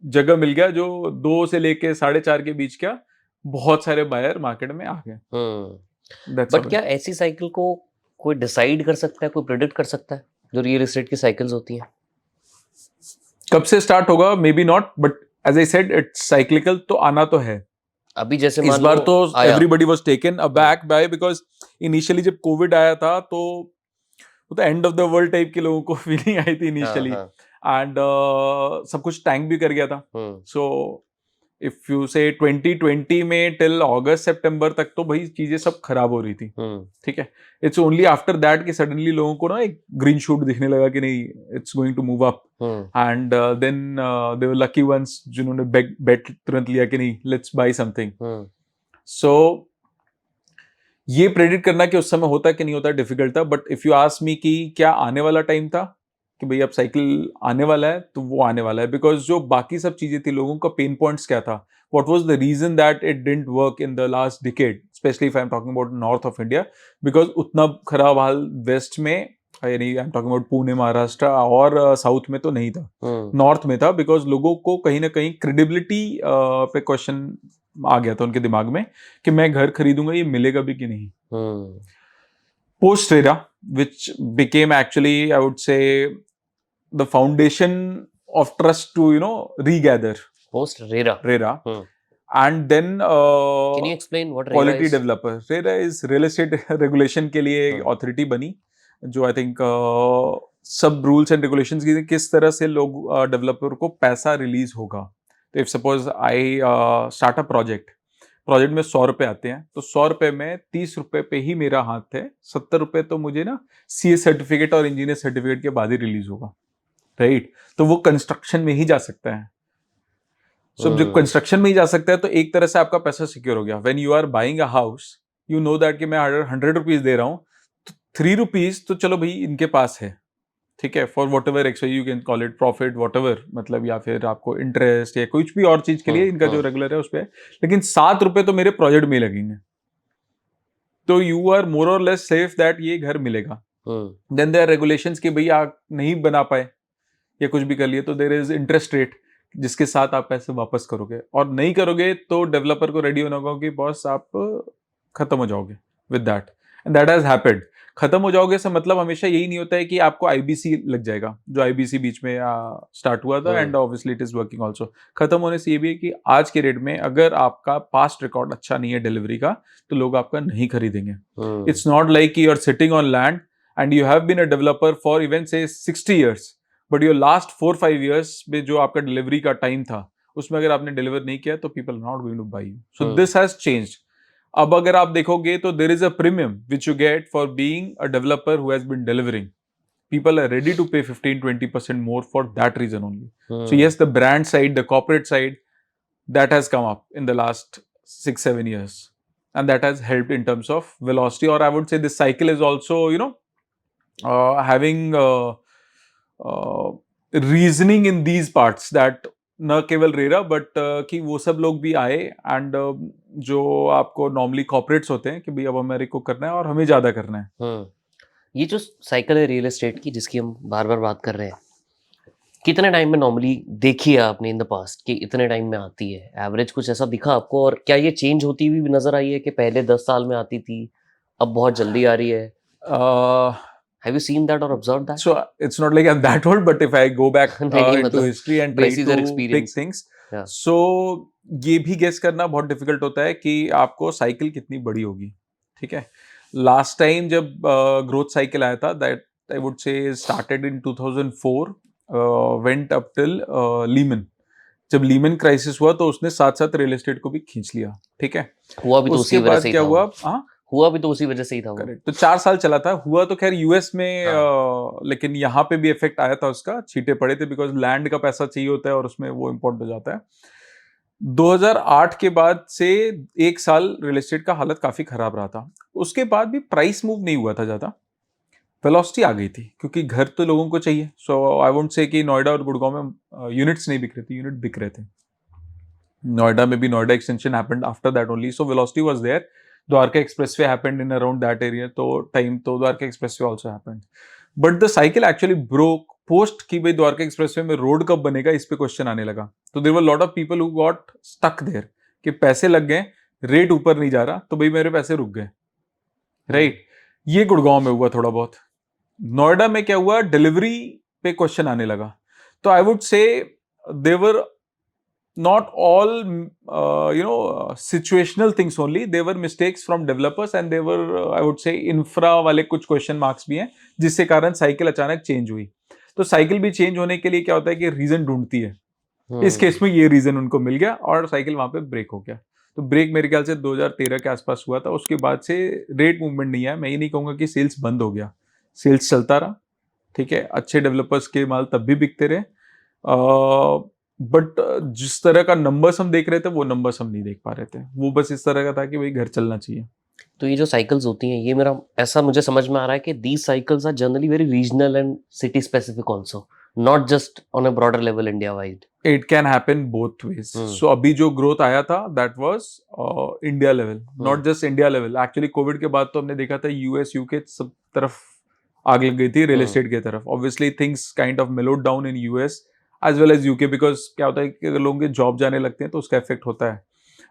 जगह मिल गया जो 2 से लेके 4.5 के बीच का बहुत सारे बायर मार्केट में आ गए. बट क्या ऐसी साइकिल को कोई डिसाइड कर सकता है, कोई प्रेडिक्ट कर सकता है, जो रियल एस्टेट की साइकिल्स होती हैं? कब से स्टार्ट होगा may be not, but as I said it's cyclical. तो आना तो है. अभी जैसे इस बार तो everybody was taken aback by, because initially जब कोविड आया था तो वो तो end of the world type के लोगों को फीलिंग आई थी इनिशियली. एंड सब कुछ टैंक भी कर गया था. सो इफ यू से 2020 में टिल अगस्त सितंबर तक तो भाई चीजें सब खराब हो रही थी. ठीक है. इट्स ओनली आफ्टर दैट कि सडनली लोगों को ना एक ग्रीन शूट दिखने लगा कि नहीं, it's going to move up. And then they were lucky ones जिन्होंने बेट तुरंत लिया कि नहीं, लेट्स बाय समथिंग. सो ये प्रेडिक्ट करना कि उस समय होता कि नहीं होता डिफिकल्ट था. But if you ask me कि क्या आने वाला टाइम था कि भाई अब साइकिल आने वाला है, तो वो आने वाला है. बिकॉज जो बाकी सब चीजें थी, लोगों का पेन पॉइंट्स क्या था, what was the reason that it didn't work in the last decade, specially if I am talking about north of India. Because उतना खराब हाल वेस्ट में, यानी I am talking about Pune Maharashtra और साउथ में तो नहीं था, नॉर्थ में था. बिकॉज लोगों को कहीं ना कहीं क्रेडिबिलिटी पे क्वेश्चन आ गया था उनके दिमाग में कि मैं घर खरीदूंगा, ये मिलेगा भी कि नहीं. Post RERA which became actually, I would say, the foundation of trust to regather. Post RERA. And then can you explain what RERA quality is? developer. RERA is real estate regulation के लिए एक authority बनी जो I think सब rules and regulations की किस तरह से लोग developer को पैसा release होगा. तो if suppose I start a project में 100 रुपए आते हैं, तो 100 रुपए में 30 रुपए पे ही मेरा हाथ है, 70 रुपए तो मुझे ना सीए सर्टिफिकेट और इंजीनियर सर्टिफिकेट के बाद ही रिलीज होगा, राइट. तो वो कंस्ट्रक्शन में ही जा सकता है. सो जब कंस्ट्रक्शन में ही जा सकता है तो एक तरह से आपका पैसा सिक्योर हो गया. When you are buying a house, you know that कि मैं 100 रुपीज दे रहा हूँ, तो 3 रुपीज तो चलो भाई इनके पास है, ठीक है, for what ever x you can call it profit what ever, मतलब या फिर आपको इंटरेस्ट या कुछ भी और चीज के लिए इनका जो रेगुलर है उस पर. लेकिन 7 रुपए तो मेरे प्रोजेक्ट में लगेंगे, तो यू आर मोर और लेस सेफ दैट ये घर मिलेगा. देन देयर रेगुलेशंस कि भाई आप नहीं बना पाए या कुछ भी कर लिए तो देयर इज इंटरेस्ट रेट जिसके साथ आप पैसे वापस करोगे, और नहीं करोगे तो डेवलपर को रेडी होना होगा कि बॉस आप खत्म हो जाओगे with that. And that has happened. खत्म हो जाओगे से मतलब हमेशा यही नहीं होता है कि आपको आईबीसी लग जाएगा, जो आईबीसी बीच में स्टार्ट हुआ था, and obviously it is working also. खत्म होने से ये भी है कि आज के रेट में अगर आपका पास्ट रिकॉर्ड अच्छा नहीं है डिलीवरी का, तो लोग आपका नहीं खरीदेंगे. It's not like you are sitting on land and you have been a developer for even say 60 years, but your last 4-5 years में जो आपका डिलीवरी का टाइम था उसमें अगर आपने डिलीवर नहीं किया तो people are not going to buy you. So this has changed. अब अगर आप देखोगे तो there is a premium which you get for being a developer who has been delivering. People are ready to pay 15-20% more for that reason only. So yes, the brand side, the corporate side, that has come up in the last 6-7 years, and that has helped in terms of velocity. Or I would say this cycle is also, having reasoning in these parts that न केवल रेरा बट कि वो सब लोग भी आए एंड जो आपको नॉर्मली कॉर्पोरेट्स होते हैं कि भाई अब हमारे को करना है और हमें ज्यादा करना है. ये जो साइकिल है रियल एस्टेट की जिसकी हम बार बार बात कर रहे हैं, कितने टाइम में नॉर्मली देखी है आपने इन द पास्ट कि इतने टाइम में आती है? एवरेज कुछ ऐसा दिखा आपको? और क्या ये चेंज होती हुई भी नजर आई है कि पहले 10 साल में आती थी, अब बहुत जल्दी आ रही है? Have you seen that or observed that? So it's not like I'm that old, but if I go back नहीं, into मतलब history and try basis or to pick experience. things, Yeah. so ये भी गेस करना बहुत डिफिकल्ट होता है कि आपको साइकिल कितनी बड़ी होगी. ठीक है, लास्ट टाइम जब ग्रोथ साइकिल आया था दैट आई वुड से started in 2004, went up till Lehman. जब लीमन क्राइसिस हुआ तो उसने साथ साथ रियल एस्टेट को भी खींच लिया. ठीक है, हुआ भी तो उसके उसी वजह बाद से ही क्या था हुआ? वो। हाँ, हुआ भी तो उसी वजह से ही था वो। करेक्ट. तो 4 साल चला था, हुआ तो खैर यूएस में, लेकिन यहाँ पे भी इफेक्ट आया था उसका, छींटे पड़े थे बिकॉज लैंड का पैसा चाहिए होता है और उसमें वो इम्पोर्ट हो जाता है. 2008 के बाद से 1 साल रियल एस्टेट का हालत काफी खराब रहा था. उसके बाद भी प्राइस मूव नहीं हुआ था ज्यादा, वेलोसिटी आ गई थी क्योंकि घर तो लोगों को चाहिए. सो आई वोंट से कि नोएडा और गुड़गांव में यूनिट्स नहीं बिक रहे थे, यूनिट बिक रहे थे. नोएडा में भी Noida extension happened after that only, so velocity was there. Dwarka expressway happened in around that area, तो Dwarka expressway also happened. But the cycle actually broke post कि भाई द्वारका एक्सप्रेसवे में रोड कब बनेगा, इस पे क्वेश्चन आने लगा. तो there were lot of people who got stuck there कि पैसे लग गए, रेट ऊपर नहीं जा रहा, तो भाई मेरे पैसे रुक गए. राइट, ये गुड़गांव में हुआ थोड़ा बहुत. नोएडा में क्या हुआ, डिलीवरी पे क्वेश्चन आने लगा. तो आई वुड से देवर not all situational things only, they were mistakes from developers and they were I would say infra वाले कुछ क्वेश्चन मार्क्स भी हैं जिससे कारण साइकिल अचानक चेंज हुई. तो साइकिल भी चेंज होने के लिए क्या होता है कि रीजन ढूंढती है. इस केस में ये रीजन उनको मिल गया और साइकिल वहां पे ब्रेक हो गया. तो ब्रेक मेरे ख्याल से 2013 के आसपास हुआ था. उसके बाद से रेट मूवमेंट नहीं आया. मैं ये नहीं कहूंगा कि सेल्स बंद हो गया, सेल्स चलता रहा. ठीक है, अच्छे डेवलपर्स के माल तब भी बिकते रहे. बट जिस तरह का नंबर्स हम देख रहे थे वो नंबर्स हम नहीं देख पा रहे थे. वो बस इस तरह का था कि भाई घर चलना चाहिए. तो ये जो साइकिल्स होती हैं, ये मेरा ऐसा मुझे समझ में आ रहा है कि these cycles are generally very regional and city specific also, not just on a broader level India wide. It can happen both ways. So अभी जो ग्रोथ आया था that was India level, not just India level. Actually covid के बाद तो हमने देखा था यूएस यूके सब तरफ आग लग गई थी रियल एस्टेट की तरफ. Obviously things kind of mellowed down in US as well as UK because क्या होता है कि अगर लोगों के जॉब जाने लगते हैं तो उसका इफेक्ट होता है.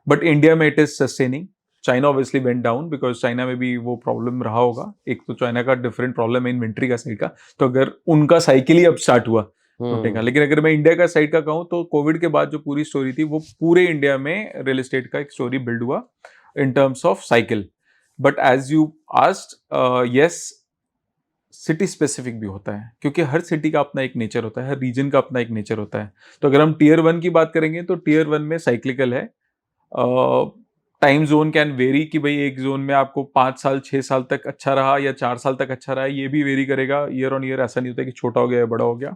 बट इंडिया में it is sustaining. China obviously went down because China में भी वो प्रॉब्लम रहा होगा. एक तो चाइना का डिफरेंट प्रॉब्लम है इन्वेंट्री का साइड का, तो अगर उनका साइकिल ही अब स्टार्ट हुआ टूटेगा. लेकिन अगर मैं इंडिया का साइड का कहूँ तो कोविड के बाद जो पूरी स्टोरी थी वो पूरे इंडिया में रियल एस्टेट का एक स्टोरी बिल्ड हुआ in terms of cycle. But as you asked, yes, city specific भी होता है क्योंकि हर सिटी का अपना एक नेचर होता है, हर रीजन का अपना एक नेचर होता है. तो अगर हम टीयर 1 की बात करेंगे तो टीयर 1 में साइक्लिकल है. टाइम जोन कैन वेरी कि भाई एक जोन में आपको 5 साल 6 साल तक अच्छा रहा या 4 साल तक अच्छा रहा, ये भी वेरी करेगा ईयर ऑन ईयर. ऐसा नहीं होता कि छोटा हो गया या बड़ा हो गया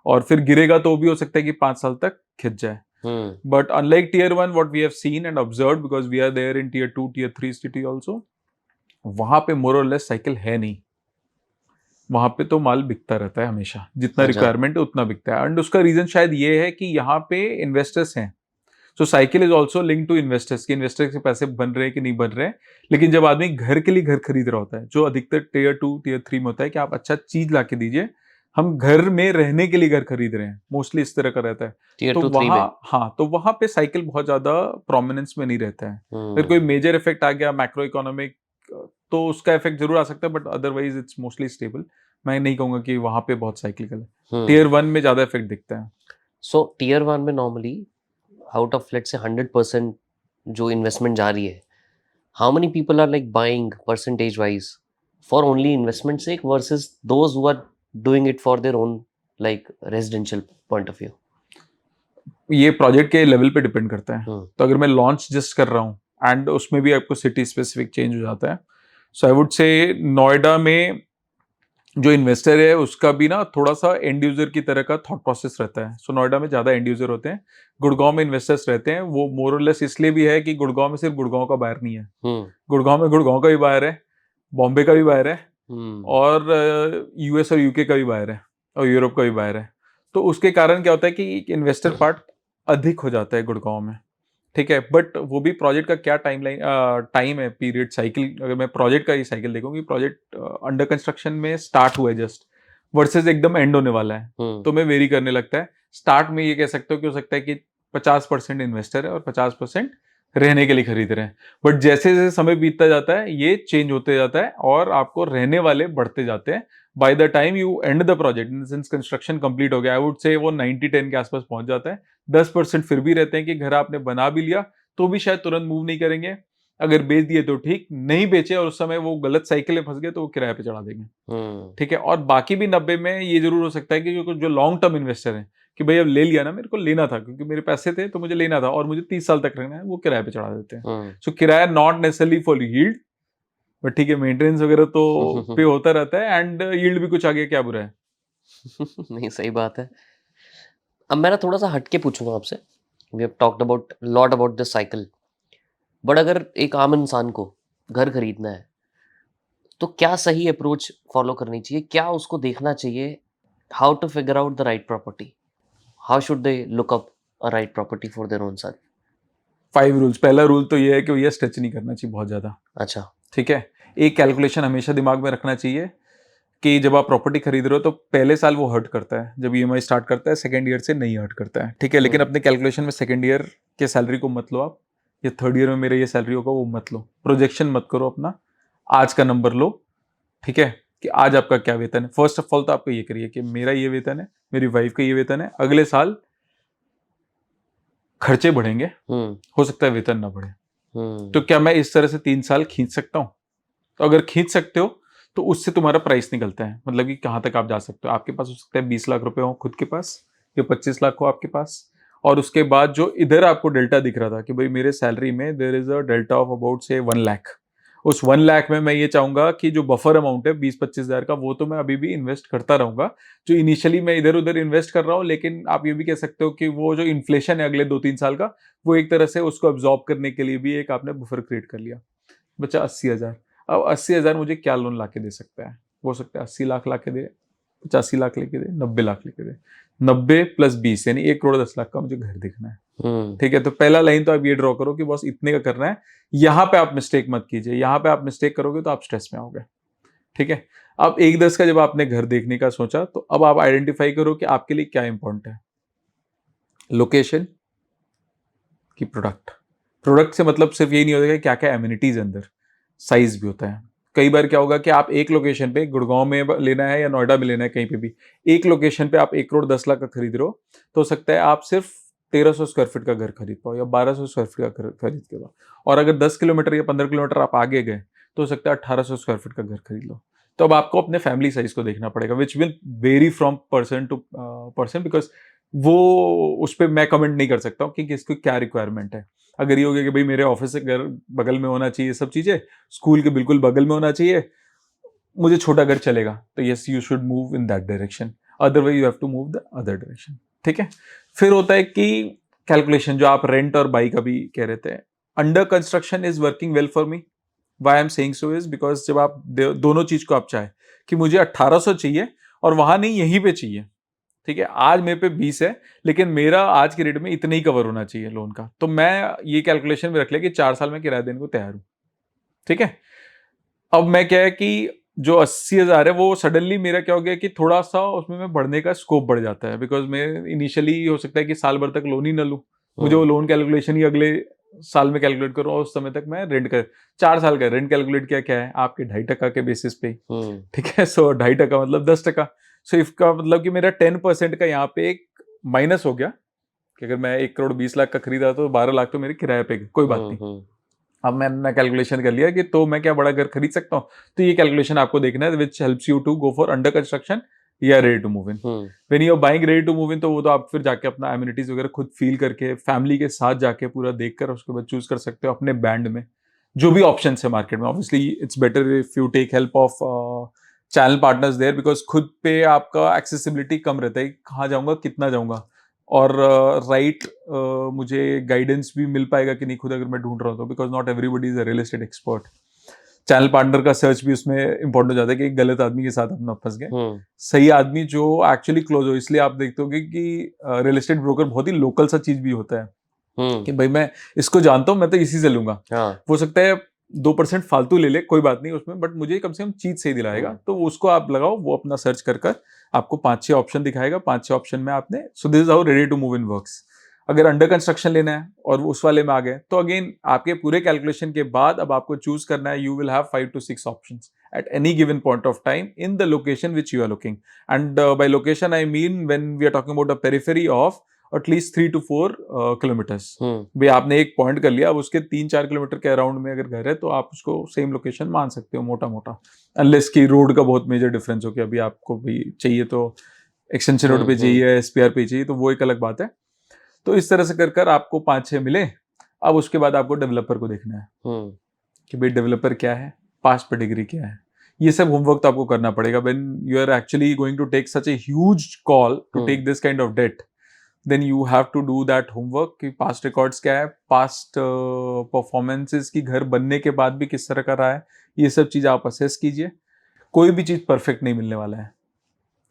और फिर गिरेगा तो भी हो सकता है कि 5 साल तक खिंच जाए. But unlike tier 1 what we have seen and observed because we are there in tier 2 tier 3 city also, वहां पे मोर और लेस साइकिल है नहीं. वहां पे तो माल बिकता रहता है हमेशा, जितना रिक्वायरमेंट है उतना बिकता है. एंड उसका रीजन शायद ये है कि यहाँ पे इन्वेस्टर्स हैं. So cycle is also link to investors कि इन्वेस्टर्स के पैसे बन रहे हैं कि नहीं बन रहे हैं. लेकिन जब आदमी घर के लिए घर खरीद रहा होता है, जो अधिकतर टीयर 2 टीयर 3 में होता है कि आप अच्छा चीज ला के दीजिए, हम घर में रहने के लिए घर खरीद रहे हैं, मोस्टली इस तरह का रहता है. तो वहाँ, हाँ, तो वहां पे साइकिल बहुत ज्यादा प्रोमिनेंस में नहीं रहता है. अगर कोई मेजर इफेक्ट आ गया मैक्रो इकोनॉमिक तो उसका इफेक्ट जरूर आ सकता है, but otherwise it's mostly stable. मैं नहीं कहूंगा कि वहां पे बहुत साइक्लिकल है. टीयर 1 में ज्यादा इफेक्ट दिखता है. सो टीयर 1 में normally out of let's say 100% जो इन्वेस्टमेंट जा रही है, how many people are like buying percentage wise for only investment sake versus those who are doing it for their own like residential point of view? ये प्रोजेक्ट के लेवल पे डिपेंड करता है. तो अगर मैं लॉन्च जस्ट कर रहा हूँ एंड उसमें भी आपको सिटी स्पेसिफिक चेंज हो जाता है. सो आई वुड से नोएडा में जो इन्वेस्टर है उसका भी ना थोड़ा सा एंड यूजर की तरह का थॉट प्रोसेस रहता है. सो नोएडा में ज़्यादा एंड यूजर होते हैं. गुड़गांव में इन्वेस्टर्स रहते हैं, वो मोर और लेस इसलिए भी है कि गुड़गांव में सिर्फ गुड़गांव का बायर नहीं है. गुड़गांव में गुड़गांव का भी बायर है, बॉम्बे का भी बायर है, और यूएस और यूके का भी बायर है, और यूरोप का भी बायर है. तो उसके कारण क्या होता है कि इन्वेस्टर पार्ट अधिक हो जाता है गुड़गांव में. ठीक है, बट वो भी प्रोजेक्ट का क्या टाइम है, पीरियड, साइकिल. अगर मैं प्रोजेक्ट का ही साइकिल देखूंगी, प्रोजेक्ट अंडर कंस्ट्रक्शन में स्टार्ट हुआ है जस्ट, वर्सेस एकदम एंड होने वाला है, तो मैं वेरी करने लगता है. स्टार्ट में ये कह सकते हो कि हो सकता है कि 50% इन्वेस्टर है और 50% रहने के लिए खरीद रहे हैं. बट जैसे जैसे समय बीतता जाता है ये चेंज होते जाता है और आपको रहने वाले बढ़ते जाते हैं. By the time you and the project, in since construction complete हो गया, आई वुड से वो 90-10 के आसपास पहुंच जाता है. 10% फिर भी रहते हैं कि घर आपने बना भी लिया तो भी शायद तुरंत मूव नहीं करेंगे. अगर बेच दिए तो ठीक, नहीं बेचे और उस समय वो गलत साइकिल में फंस गए तो वो किराए पे चढ़ा देंगे. ठीक है, और बाकी भी 90 में ये जरूर हो सकता है कि जो लॉन्ग टर्म इन्वेस्टर हैं कि भाई अब ले लिया ना, मेरे को लेना था क्योंकि मेरे पैसे थे तो मुझे लेना था और मुझे 30 साल तक रहना है, वो किराए पे चढ़ा देते हैं. सो किराया not necessarily for yield, but ठीक है, मेंटेनेंस वगैरह तो पे होता रहता है, एंड यील्ड भी कुछ आ गया, क्या बुरा है. नहीं, सही बात है. अब मैं ना थोड़ा सा हटके पूछूंगा आपसे. We have talked about lot about this cycle, but अगर एक आम इंसान को घर खरीदना है तो क्या सही अप्रोच फॉलो करनी चाहिए, क्या उसको देखना चाहिए, how to figure out the right property, how should they look up a right property for their own self? 5 rules. पहला रूल तो ये है कि भैया स्ट्रेच नहीं करना चाहिए बहुत ज्यादा. अच्छा. ठीक है, एक कैलकुलेशन हमेशा दिमाग में रखना चाहिए कि जब आप प्रॉपर्टी खरीद रहे हो तो पहले साल वो हर्ट करता है, जब ईएमआई स्टार्ट करता है, सेकंड ईयर से नहीं हर्ट करता है. ठीक है, लेकिन अपने कैलकुलेशन में सेकंड ईयर के सैलरी को मत लो आप, या थर्ड ईयर में मेरा ये सैलरी होगा वो मत लो. प्रोजेक्शन मत करो अपना, आज का नंबर लो. ठीक है, कि आज आपका क्या वेतन है. फर्स्ट ऑफ ऑल तो आपको ये करिए कि मेरा ये वेतन है, मेरी वाइफ का ये वेतन है, अगले साल खर्चे बढ़ेंगे, हो सकता है वेतन ना बढ़े, तो क्या मैं इस तरह से 3 साल खींच सकता हूं. तो अगर खींच सकते हो तो उससे तुम्हारा प्राइस निकलता है, मतलब कि कहां तक आप जा सकते हो. आपके पास हो सकता है 20 लाख रुपए हो खुद के पास, या 25 लाख हो आपके पास, और उसके बाद जो इधर आपको डेल्टा दिख रहा था कि भाई मेरे सैलरी में there is a delta of about say 1 lakh, उस 1 लाख में मैं ये चाहूंगा कि जो बफर अमाउंट है 20-25 हजार का, वो तो मैं अभी भी इन्वेस्ट करता रहूंगा. जो इनिशियली मैं इधर उधर इन्वेस्ट कर रहा हूँ, लेकिन आप ये भी कह सकते हो कि वो जो इन्फ्लेशन है अगले 2-3 साल का, वो एक तरह से उसको अब्जॉर्ब करने के लिए भी एक आपने बफर क्रिएट कर लिया. बचा 80,000. अब 80,000 मुझे क्या लोन ला के दे सकता है, हो सकता है 80 लाख ला के दे, 85 लाख लेके दे, 90 लाख लेके दे. 90 + 20 यानी 1,10,00,000 का मुझे घर देखना है. ठीक है, तो पहला लाइन तो आप ये ड्रॉ करो कि बस इतने का करना है. यहां पे आप मिस्टेक मत कीजिए, यहां पे आप मिस्टेक करोगे तो आप स्ट्रेस में आओगे. ठीक है, अब 1,10 का जब आपने घर देखने का सोचा, तो अब आप आइडेंटिफाई करो कि आपके लिए क्या इंपॉर्टेंट है. लोकेशन की प्रोडक्ट. प्रोडक्ट से मतलब सिर्फ यही नहीं होता कि क्या क्या एमिनिटीज अंदर, साइज भी होता है. कई बार क्या होगा कि आप एक लोकेशन पे, गुड़गांव में लेना है या नोएडा में लेना है, कहीं पे भी एक लोकेशन पे आप 1,10,00,000 का खरीद रहे हो, तो हो सकता है आप सिर्फ 1,300 स्क्वायर फीट का घर खरीद पाओ या 1,200 स्क्वायर फीट का घर खरीद के पाओ. और अगर 10 किलोमीटर या 15 किलोमीटर आप आगे गए तो हो सकता है 1,800 स्क्वायर फीट का घर खरीद लो. तो अब आपको अपने फैमिली साइज को देखना पड़ेगा, which will vary from person to person, because वो उस पर मैं कमेंट नहीं कर सकता हूँ कि किसको क्या रिक्वायरमेंट है. अगर ये हो गया कि भाई मेरे ऑफिस से घर बगल में होना चाहिए, सब चीजें स्कूल के बिल्कुल बगल में होना चाहिए, मुझे छोटा घर चलेगा, तो yes you should move in that direction, otherwise you have to move the other direction. ठीक है, फिर होता है कि कैलकुलेशन, जो आप रेंट और बाई का भी कह रहे थे. Under construction is working well for me. Why I am saying so is because जब आप दोनों चीज को आप चाहे कि मुझे 1,800 चाहिए और वहां नहीं यहीं पे चाहिए. ठीक है, आज मेरे पे 20 है, लेकिन मेरा आज के रेट में इतना ही कवर होना चाहिए लोन का, तो मैं ये कैलकुलेशन में रख लिया कि 4 साल में किराया देने को तैयार हूं. ठीक है, अब मैं क्या है कि जो 80,000 है वो सडनली मेरा क्या हो गया कि थोड़ा सा उसमें मैं बढ़ने का स्कोप बढ़ जाता है, बिकॉज मैं इनिशियली हो सकता है कि साल भर तक लोन ही ना लूं, मुझे वो लोन कैलकुलेशन ही अगले साल में कैलकुलेट करूं, और उस समय तक मैं रेंट कर 4 साल का रेंट कैलकुलेट किया, क्या है आपके 2.5% के बेसिस पे. ठीक है, सो 2.5% मतलब 10%. सो इसका मतलब कि मेरा 10% का यहाँ पे एक माइनस हो गया कि अगर मैं 1,20,00,000 का खरीदा तो 12 लाख तो मेरे किराए पे गए, कोई बात नहीं. अब मैंने कैलकुलेशन कर लिया कि तो मैं क्या बड़ा घर खरीद सकता हूँ. तो ये कैलकुलेशन आपको देखना है, which helps you to go for under construction या ready to move in. When you are buying ready to move in तो वो तो आप फिर जाके अपना एमिनिटीज वगैरह खुद फील करके फैमिली के साथ जाके पूरा देखकर उसके बाद चूज कर सकते हो अपने बैंड में जो भी ऑप्शन है मार्केट में। Obviously it's better if you take help of channel partners there, because खुद पे आपका एक्सेसिबिलिटी कम रहता है, कहाँ जाऊंगा कितना जाऊंगा, और राइट मुझे गाइडेंस भी मिल पाएगा कि नहीं खुद अगर मैं ढूंढ रहा हूँ तो, because not everybody is a real estate expert. Channel partner का सर्च भी उसमें इंपॉर्टेंट हो जाता है कि एक गलत आदमी के साथ अपना फंस गए, सही आदमी जो एक्चुअली क्लोज हो। इसलिए आप देखते होगे कि रियल एस्टेट ब्रोकर बहुत ही लोकल सा चीज भी होता है कि भाई मैं इसको जानता हूँ, मैं तो इसी से लूंगा। हो सकता है 2% फालतू ले ले, कोई बात नहीं उसमें, बट मुझे कम से कम चीज सही दिलाएगा, तो उसको आप लगाओ, वो अपना सर्च कर आपको 5-6 ऑप्शन दिखाएगा, 5-6 ऑप्शन में आपने, so this is how ready to move in works. अगर अंडर कंस्ट्रक्शन लेना है और उस वाले में आ गए तो अगेन आपके पूरे कैलकुलेशन के बाद अब आपको चूज करना है, you will have 5 to 6 options at any given point of time in the location which you are looking. And by location I mean when we are talking about a periphery of at least 3 to 4 kilometers. भाई आपने एक पॉइंट कर लिया, अब उसके 3-4 किलोमीटर के अराउंड में अगर घर है तो आप उसको सेम लोकेशन मान सकते हो मोटा मोटा, अनलेस की रोड का बहुत मेजर डिफरेंस हो कि अभी आपको भी चाहिए तो एक्सटेंशन रोड पे चाहिए, एसपीआर पे चाहिए, तो वो एक अलग बात है। तो इस तरह से कर आपको 5-6 मिले। अब उसके बाद आपको डेवलपर को देखना है कि भाई डेवलपर क्या है, पास्ट पेडिग्री क्या है, ये सब होमवर्क तो आपको करना पड़ेगा। When you are actually going to take such a huge call to take this kind of debt, then you have to do that homework कि पास्ट रिकॉर्ड्स क्या है, पास्ट परफॉर्मेंसेस की घर बनने के बाद भी किस तरह का रहा है, ये सब चीज आप असेस कीजिए। कोई भी चीज परफेक्ट नहीं मिलने वाला है,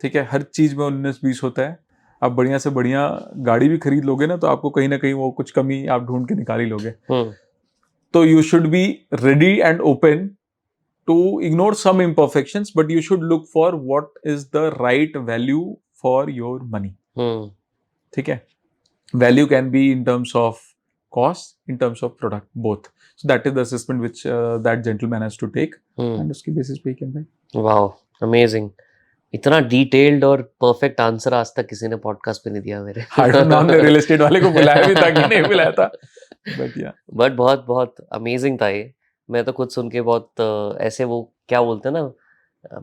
ठीक है, हर चीज में 19-20 होता है। आप बढ़िया से बढ़िया गाड़ी भी खरीद लोगे ना तो आपको कहीं ना कहीं वो कुछ कमी आप ढूंढ के निकाल ही लोगे। तो you should be ready and open to ignore some imperfections, but you should look for what is the right value for your money. ठीक है, value can be in terms of cost, in terms of product, both. So that is the assessment which that gentleman has to take, and उसकी basis पे ही can buy. Wow, amazing. इतना डिटेल्ड और परफेक्ट आंसर आज तक किसी ने पॉडकास्ट पे नहीं दिया मेरे। I don't know, हमने रियल एस्टेट वाले को बुलाया भी था कि नहीं बुलाया था, बट बहुत बहुत अमेजिंग था ये। मैं तो खुद सुन के बहुत ऐसे वो क्या बोलते हैं ना,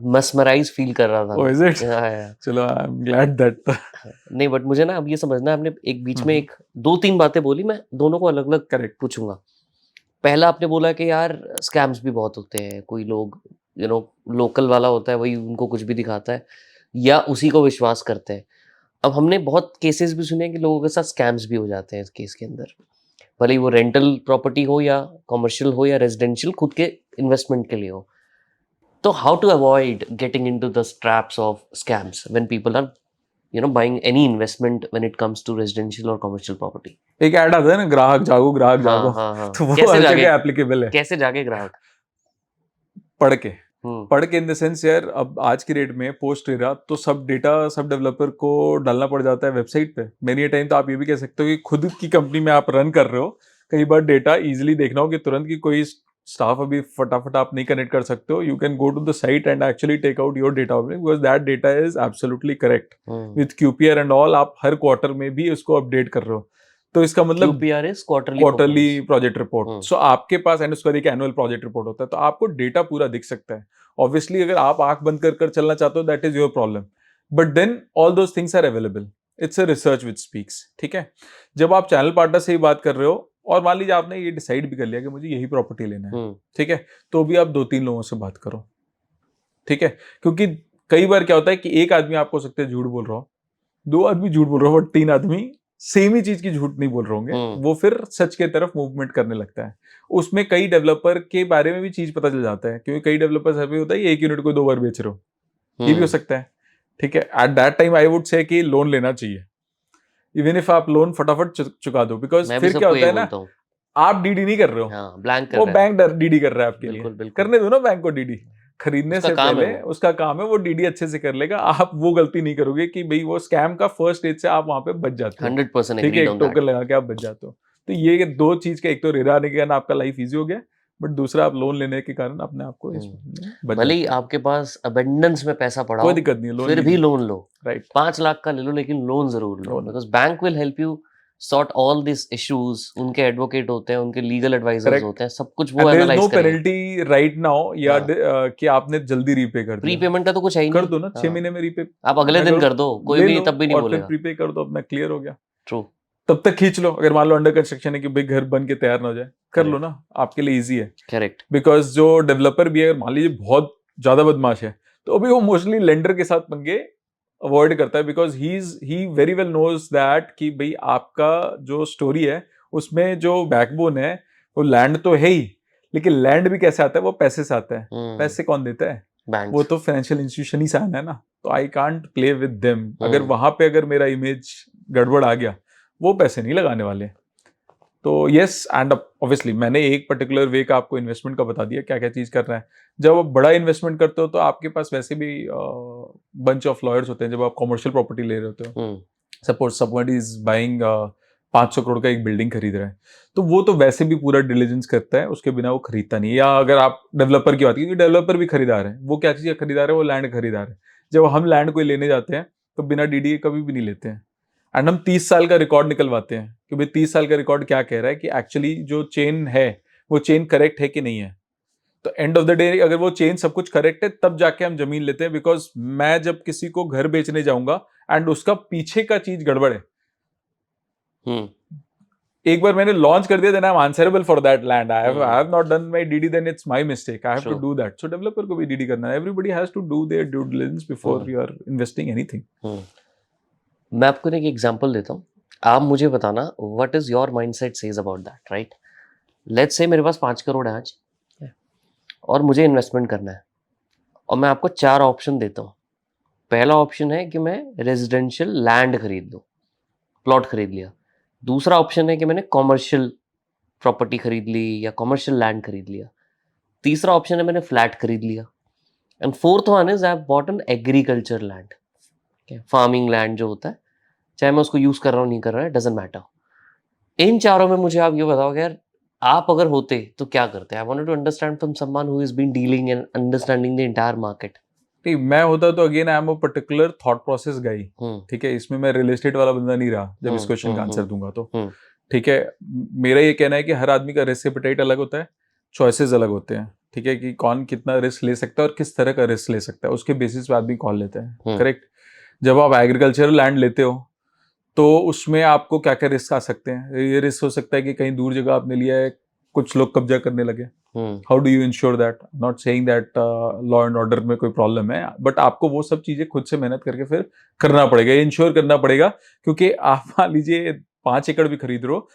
मस्मराइज फील कर रहा था। Oh, is it? चलो, I'm glad that नहीं, बट मुझे ना अब ये समझना है, आपने एक बीच में एक 2-3 बातें बोली, मैं दोनों को अलग अलग करेक्ट पूछूंगा। पहला आपने बोला कि यार स्कैम्स भी बहुत होते हैं, कोई लोग लोकल वाला होता है वही उनको कुछ भी दिखाता है या उसी को विश्वास करते हैं। अब हमने बहुत केसेस भी सुने कि लोगों के साथ स्कैम्स भी हो जाते हैं इस केस के अंदर, भले ही वो रेंटल प्रॉपर्टी हो या कमर्शियल हो या रेजिडेंशियल, खुद के इन्वेस्टमेंट के लिए हो। तो how to avoid getting into the traps of scams when people are buying any investment when it comes to residential और कमर्शियल प्रॉपर्टी? एक ऐड आता है ना, ग्राहक जागो ग्राहक जागो। तो वो हर जगह एप्लीकेबल है। कैसे जागे ग्राहक? पढ़ के इन द सेंस यार, अब आज की डेट में पोस्ट रेरा तो सब डेटा सब डेवलपर को डालना पड़ जाता है वेबसाइट पे। मेनी टाइम तो आप ये भी कह सकते हो कि खुद की कंपनी में आप रन कर रहे हो, कई बार डेटा इजीली देखना हो कि तुरंत की कोई स्टाफ अभी फटाफट आप नहीं कनेक्ट कर सकते हो, you can go to the site and actually take out your data because that data is absolutely correct with QPR and all. आप हर क्वार्टर में भी इसको अपडेट कर रहे हो, तो इसका मतलब QPR is quarterly project report. So आपके पास एंड उसका एक एनुअल प्रोजेक्ट रिपोर्ट होता है, तो आपको डेटा पूरा दिख सकता है। ऑब्वियसली अगर आप आंख बंद कर चलना चाहते हो, that is your problem, but then all those things are available. It's a research which speaks, ठीक है। जब आप चैनल पार्टनर से ही बात कर रहे हो और मान लीजिए आपने ये डिसाइड भी कर लिया कि मुझे यही प्रॉपर्टी लेना है, ठीक है, तो भी आप 2-3 लोगों से बात करो, ठीक है, क्योंकि कई बार क्या होता है कि एक आदमी आपको हो सकता है झूठ बोल रहा हो, 2 आदमी झूठ बोल रहा हो, बट 3 आदमी सेम ही चीज की झूठ नहीं बोल रहे होंगे, वो फिर सच के तरफ मूवमेंट करने लगता है। उसमें कई डेवलपर के बारे में भी चीज पता चल जाता है, क्योंकि कई डेवलपर्स ऐसे होता है एक यूनिट को 2 बार बेच रहे हो, ये भी हो सकता है, ठीक है। At that time I would से कि लोन लेना चाहिए, इवन इफ आप लोन फटाफट चुका दो, बिकॉज फिर क्या होता है ना, आप डीडी नहीं कर रहे हो, ब्लैंक वो बैंक डीडी कर रहा है आपके लिए। करने दो ना बैंक को डीडी, खरीदने से पहले उसका काम है, वो डीडी अच्छे से कर लेगा। आप वो गलती नहीं करोगे कि भाई वो स्कैम का फर्स्ट स्टेज से आप वहां पे बच जाते हो, 100% ठीक है, एक टोकन लगा के आप बच जाते हो। तो ये 2 चीज का, एक तो रेरा आने के कारण आपका लाइफ इजी हो गया, बट दूसरा आप लोन लेने के कारण अपने आप को भले ही आपके पास अबंडेंस में पैसा पड़ा हो, कोई दिक्कत नहीं है, फिर भी लोन लो, राइट, 5 लाख का ले लो, लेकिन लोन जरूर लो, because bank will help you sort all this issues, उनके एडवोकेट होते हैं, उनके लीगल एडवाइजर्स Correct. होते हैं, सब कुछ वो And there is analyse no करेंगे। penalty right now या हाँ। कि आपने जल्दी रीपे कर प्री दिया, पेमेंट का तो कुछ है ही कर नहीं। दो ना 6 हाँ, महीने में रीपे आप अगले ना दिन करो, कर दो, कोई ले भी लो तब भी नहीं और फिर बोलेगा। प्रीपे कर दो, अपना क्लियर हो गया। ट्रू। तब तक खींच लो, अगर मान लो अंडर कंस्ट्रक्शन है कि भाई घर बन के तैयार ना हो जाए, कर लो Correct. ना, आपके लिए इजी है। करेक्ट। बिकॉज जो डेवलपर भी है, अगर मान लीजिए बहुत ज्यादा बदमाश है, तो अभी वो मोस्टली लेंडर के साथ पंगे अवॉइड करता है, because he very well knows that कि भाई आपका जो स्टोरी है उसमें जो बैकबोन है वो लैंड तो है ही, लेकिन लैंड भी कैसे आता है, वो पैसे से आता है। पैसे कौन देता है? वो बैंक्स। तो फाइनेंशियल इंस्टीट्यूशन ही से आना है ना, तो I can't play with them. अगर वहां पे अगर मेरा इमेज गड़बड़ आ गया, वो पैसे नहीं लगाने वाले। तो यस, एंड ऑब्वियसली मैंने एक पर्टिकुलर वे का आपको इन्वेस्टमेंट का बता दिया, क्या क्या चीज कर रहा है। जब आप बड़ा इन्वेस्टमेंट करते हो तो आपके पास वैसे भी बंच ऑफ लॉयर्स होते हैं। जब आप कॉमर्शियल प्रॉपर्टी ले रहे होते हो, suppose somebody is buying 500 crore का एक बिल्डिंग खरीद रहा है, तो वो तो वैसे भी पूरा डिलीजेंस करता है, उसके बिना वो खरीदता नहीं है। या अगर आप डेवलपर की बात की, डेवलपर भी खरीदार है, वो क्या चीज खरीदार है? वो लैंड खरीदार है। जब हम लैंड कोई लेने जाते हैं तो बिना डीडीए कभी भी नहीं लेते हैं, एंड हम 30 साल का रिकॉर्ड निकलवाते हैं कि भाई 30 साल का रिकॉर्ड क्या कह रहा है कि एक्चुअली जो चेन है वो चेन करेक्ट है कि नहीं है। तो एंड ऑफ द डे अगर वो चेन सब कुछ करेक्ट है, तब जाके हम जमीन लेते हैं। बिकॉज मैं जब किसी को घर बेचने जाऊंगा एंड उसका पीछे का चीज गड़बड़ है, एक बार मैंने लॉन्च कर दिया, then I am answerable for that land. I have not done my DD, then it's my mistake, I have to do that. So developer को भी डीडी करना है, everybody has to do their due diligence before you are investing anything. मैं आपको एक एग्जांपल देता हूँ, आप मुझे बताना what is your mindset says about that, right? Let's say मेरे पास 5 करोड़ है आज और मुझे इन्वेस्टमेंट करना है, और मैं आपको 4 ऑप्शन देता हूँ। पहला ऑप्शन है कि मैं रेजिडेंशियल लैंड खरीद लूँ, प्लॉट खरीद लिया। दूसरा ऑप्शन है कि मैंने कॉमर्शियल प्रॉपर्टी खरीद ली या कॉमर्शियल लैंड खरीद लिया। तीसरा ऑप्शन है मैंने फ्लैट खरीद लिया। And fourth one is I have bought an agriculture land, farming land जो होता है, चाहे मैं उसको यूज कर रहा हूँ नहीं कर रहा है, डजंट मैटर। इन चारों में मुझे आप ये बताओ यार, आप अगर होते तो क्या करते? I wanted to understand from someone who is been dealing and understanding the entire market. नहीं, मैं होता तो again I am a particular thought process guy. ठीक है, इसमें मैं रियल एस्टेट वाला बंदा नहीं रहा जब इस क्वेश्चन का आंसर दूंगा तो। ठीक है, मेरा ये कहना है कि हर आदमी का रिस्क एपेटाइट अलग होता है, चॉइसेस अलग होते हैं। ठीक है, कि कौन कितना रिस्क ले सकता है और किस तरह का रिस्क ले सकता है, उसके बेसिस पे आदमी कॉल लेते हैं। करेक्ट। जब आप एग्रीकल्चरल लैंड लेते हो तो उसमें आपको क्या क्या रिस्क आ सकते हैं? ये रिस्क हो सकता है कि कहीं दूर जगह आपने लिया है, कुछ लोग कब्जा करने लगे। How do you ensure that? Not saying that law and order में कोई प्रॉब्लम है, बट आपको वो सब चीजें खुद से मेहनत करके फिर करना पड़ेगा, इंश्योर करना पड़ेगा। क्योंकि आप मान लीजिए 5 एकड़ भी खरीद रहे हो,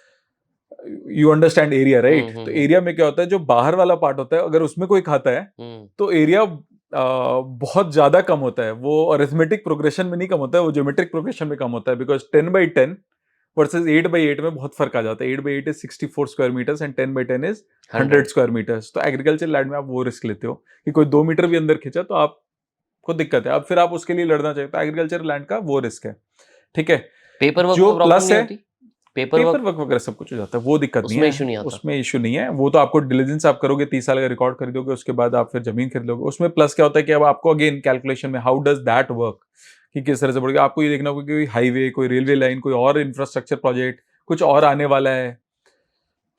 यू अंडरस्टैंड एरिया, राइट? तो एरिया में क्या होता है, जो बाहर वाला पार्ट होता है, अगर उसमें कोई खाता है तो एरिया बहुत ज्यादा कम होता है। वो अरिथमेटिक प्रोग्रेशन में नहीं कम होता है, वो ज्योमेट्रिक प्रोग्रेशन में कम होता है। बिकॉज 10/10 वर्सेस 8/8 में बहुत फर्क आ जाता है। 8/8 is 64 square meters and 10/10 is 100 square meters. तो एग्रीकल्चर लैंड में आप वो रिस्क लेते हो कि कोई 2 मीटर भी अंदर खींचा तो आपको दिक्कत है, अब फिर आप उसके लिए लड़ना चाहिए। तो एग्रीकल्चर लैंड का वो रिस्क है। ठीक है, पेपर वर्क जो में प्रॉब्लम प्लस नहीं है, होती? पेपर वर्क वगैरह सब कुछ हो जाता है, वो दिक्कत नहीं उसमें इशू नहीं है, आता। उसमें इशू नहीं है। वो तो आपको डिलीजेंस आप करोगे, 30 साल का रिकॉर्ड खरीदोगे, उसके बाद आप फिर जमीन खरीदोगे। उसमें प्लस क्या होता है कि अब आपको अगेन कैलकुलेशन में हाउ डज दैट वर्क, कि किस तरह से बढ़ेगा। आपको ये देखना होगा कि कोई हाईवे, कोई रेलवे लाइन, कोई और इंफ्रास्ट्रक्चर प्रोजेक्ट कुछ और आने वाला है।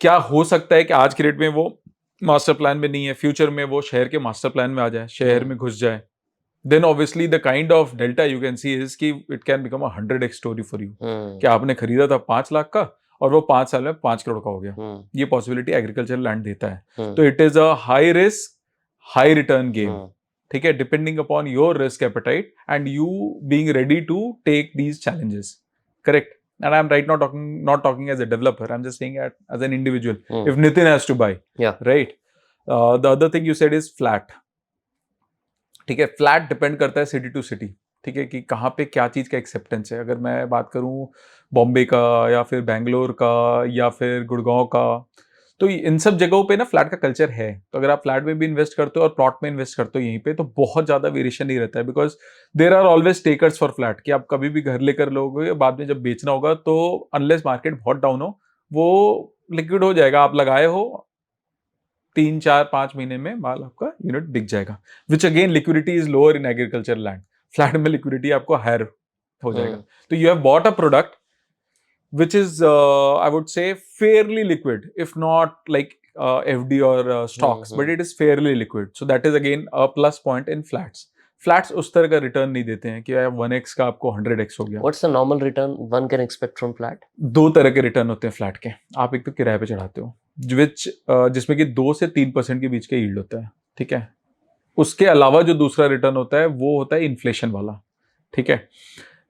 क्या हो सकता है कि आज के डेट में वो मास्टर प्लान में नहीं है, फ्यूचर में वो शहर के मास्टर प्लान में आ जाए, शहर में घुस जाए। Then obviously the kind of delta you can see is कि it can become a 100x story for you। कि आपने खरीदा था 5 लाख का और वो 5 साल में 5 करोड़ का हो गया। ये पॉसिबिलिटी एग्रीकल्चर लैंड देता है। तो it is a high risk high return game. ठीक है, depending upon your risk appetite and you being ready to take these challenges. Correct. And I'm right now not talking as a developer. I'm just saying as an individual. If Nitin has to buy, right? The other thing you said is flat. ठीक है, फ्लैट डिपेंड करता है सिटी टू सिटी। ठीक है, कि कहाँ पे क्या चीज़ का एक्सेप्टेंस है। अगर मैं बात करूँ बॉम्बे का या फिर बैंगलोर का या फिर गुड़गांव का, तो इन सब जगहों पे ना फ्लैट का कल्चर है। तो अगर आप फ्लैट में भी इन्वेस्ट करते हो और प्लॉट में इन्वेस्ट करते हो यहीं पे, तो बहुत ज़्यादा वेरिएशन नहीं रहता है। Because there are always takers for flat, कि आप कभी भी घर लेकर लोगे, बाद में जब बेचना होगा तो अनलेस मार्केट बहुत डाउन हो, वो लिक्विड हो जाएगा। आप लगाए हो 3-4-5 महीने में माल आपका यूनिट बिक जाएगा। Which again liquidity is lower in agriculture land. Flat में लिक्विडिटी आपको हायर हो जाएगा। तो you have bought a product which is I would say fairly liquid, if not like FD or stocks, but it is fairly liquid. So that is again a plus point in flats. Flats उस तरह का रिटर्न नहीं देते हैं कि यार 1x का आपको 100x हो गया. What's the normal return one can expect from flat? दो तरह के रिटर्न होते हैं फ्लैट के. आप एक तो किराए पे चढ़ाते हो, जिसमें कि 2 से 3% के बीच का यील्ड होता है. ठीक है. उसके अलावा जो दूसरा रिटर्न होता है वो होता है इन्फ्लेशन वाला. ठीक है.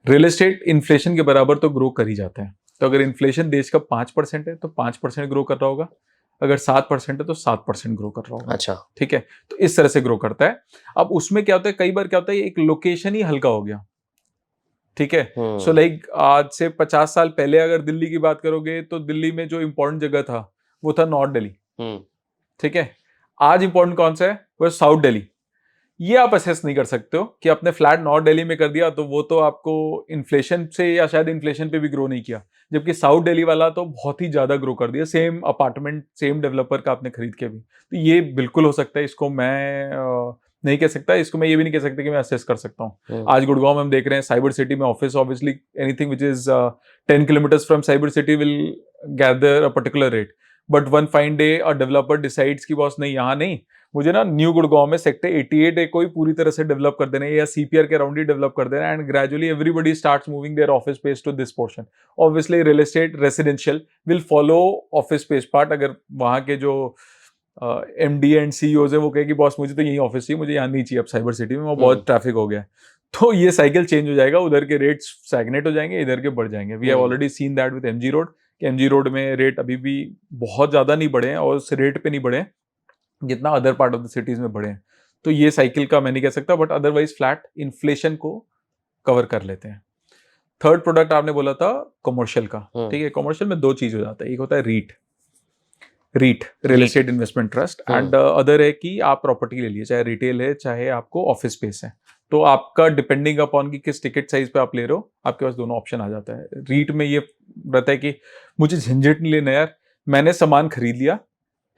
रियल एस्टेट इन्फ्लेशन के बराबर तो ग्रो कर ही जाता है. तो अगर इन्फ्लेशन देश का 5% है तो 5% ग्रो कर रहा होगा. अगर 7% है तो 7% ग्रो कर रहा होगा. अच्छा. ठीक है. तो इस तरह से ग्रो करता है. अब उसमें क्या होता है, कई बार क्या होता है, एक लोकेशन ही हल्का हो गया. ठीक है. सो लाइक आज से 50 साल पहले अगर दिल्ली की बात करोगे तो दिल्ली में जो इंपॉर्टेंट जगह था वो था नॉर्थ दिल्ली. ठीक है. आज इंपॉर्टेंट कौन सा है, वो साउथ दिल्ली. ये आप असेस नहीं कर सकते हो कि आपने फ्लैट नॉर्थ दिल्ली में कर दिया तो वो तो आपको इन्फ्लेशन से या शायद इन्फ्लेशन पे भी ग्रो नहीं किया, जबकि साउथ दिल्ली वाला तो बहुत ही ज्यादा ग्रो कर दिया. सेम अपार्टमेंट सेम डेवलपर का आपने खरीद के भी. तो ये बिल्कुल हो सकता है. इसको मैं नहीं कह सकता. इसको मैं ये भी नहीं कह सकता कि मैं असेस कर सकता हूँ. आज गुड़गांव में हम देख रहे हैं साइबर सिटी में office, obviously anything which is 10 kilometres from cyber city will gather a particular rate. But one fine day a developer decides कि बॉस नहीं, यहाँ नहीं, मुझे ना न्यू गुड़गांव में सेक्टर 88 को ही पूरी तरह से डेवलप कर देना है या सीपीआर के अराउंड ही डेवलप कर देना है. And gradually everybody starts moving their office space to this portion. Obviously real estate residential will follow office space part. अगर वहां के जो एमडी एंड सीईओज है वो कहे कि बॉस मुझे तो यही ऑफिस चाहिए, मुझे यहाँ नहीं चाहिए अब साइबर सिटी में, वहाँ बहुत ट्रैफिक हो गया है, तो ये साइकिल चेंज हो जाएगा. उधर के रेट्स स्टैग्नेट हो जाएंगे, इधर के बढ़ जाएंगे. We have already seen that with MG road. MG road में रेट अभी भी बहुत ज्यादा नहीं बढ़े हैं और उस रेट पे नहीं बढ़े हैं जितना other part of the cities में बढ़े हैं. तो ये साइकिल का मैं नहीं कह सकता, बट अदरवाइज फ्लैट इन्फ्लेशन को कवर कर लेते हैं. थर्ड प्रोडक्ट आपने बोला था कमर्शियल का. ठीक है. कमर्शियल में दो चीज हो जाता है. एक होता है REIT, real estate investment trust, and other है कि आप प्रॉपर्टी ले लिए, चाहे रिटेल है चाहे आपको ऑफिस स्पेस है. तो आपका डिपेंडिंग अपॉन कि किस टिकट साइज पे आप ले रहे हो, आपके पास दोनों ऑप्शन आ जाता है. रीट में ये रहता है कि मुझे झंझट नहीं लेना यार, मैंने सामान खरीद लिया.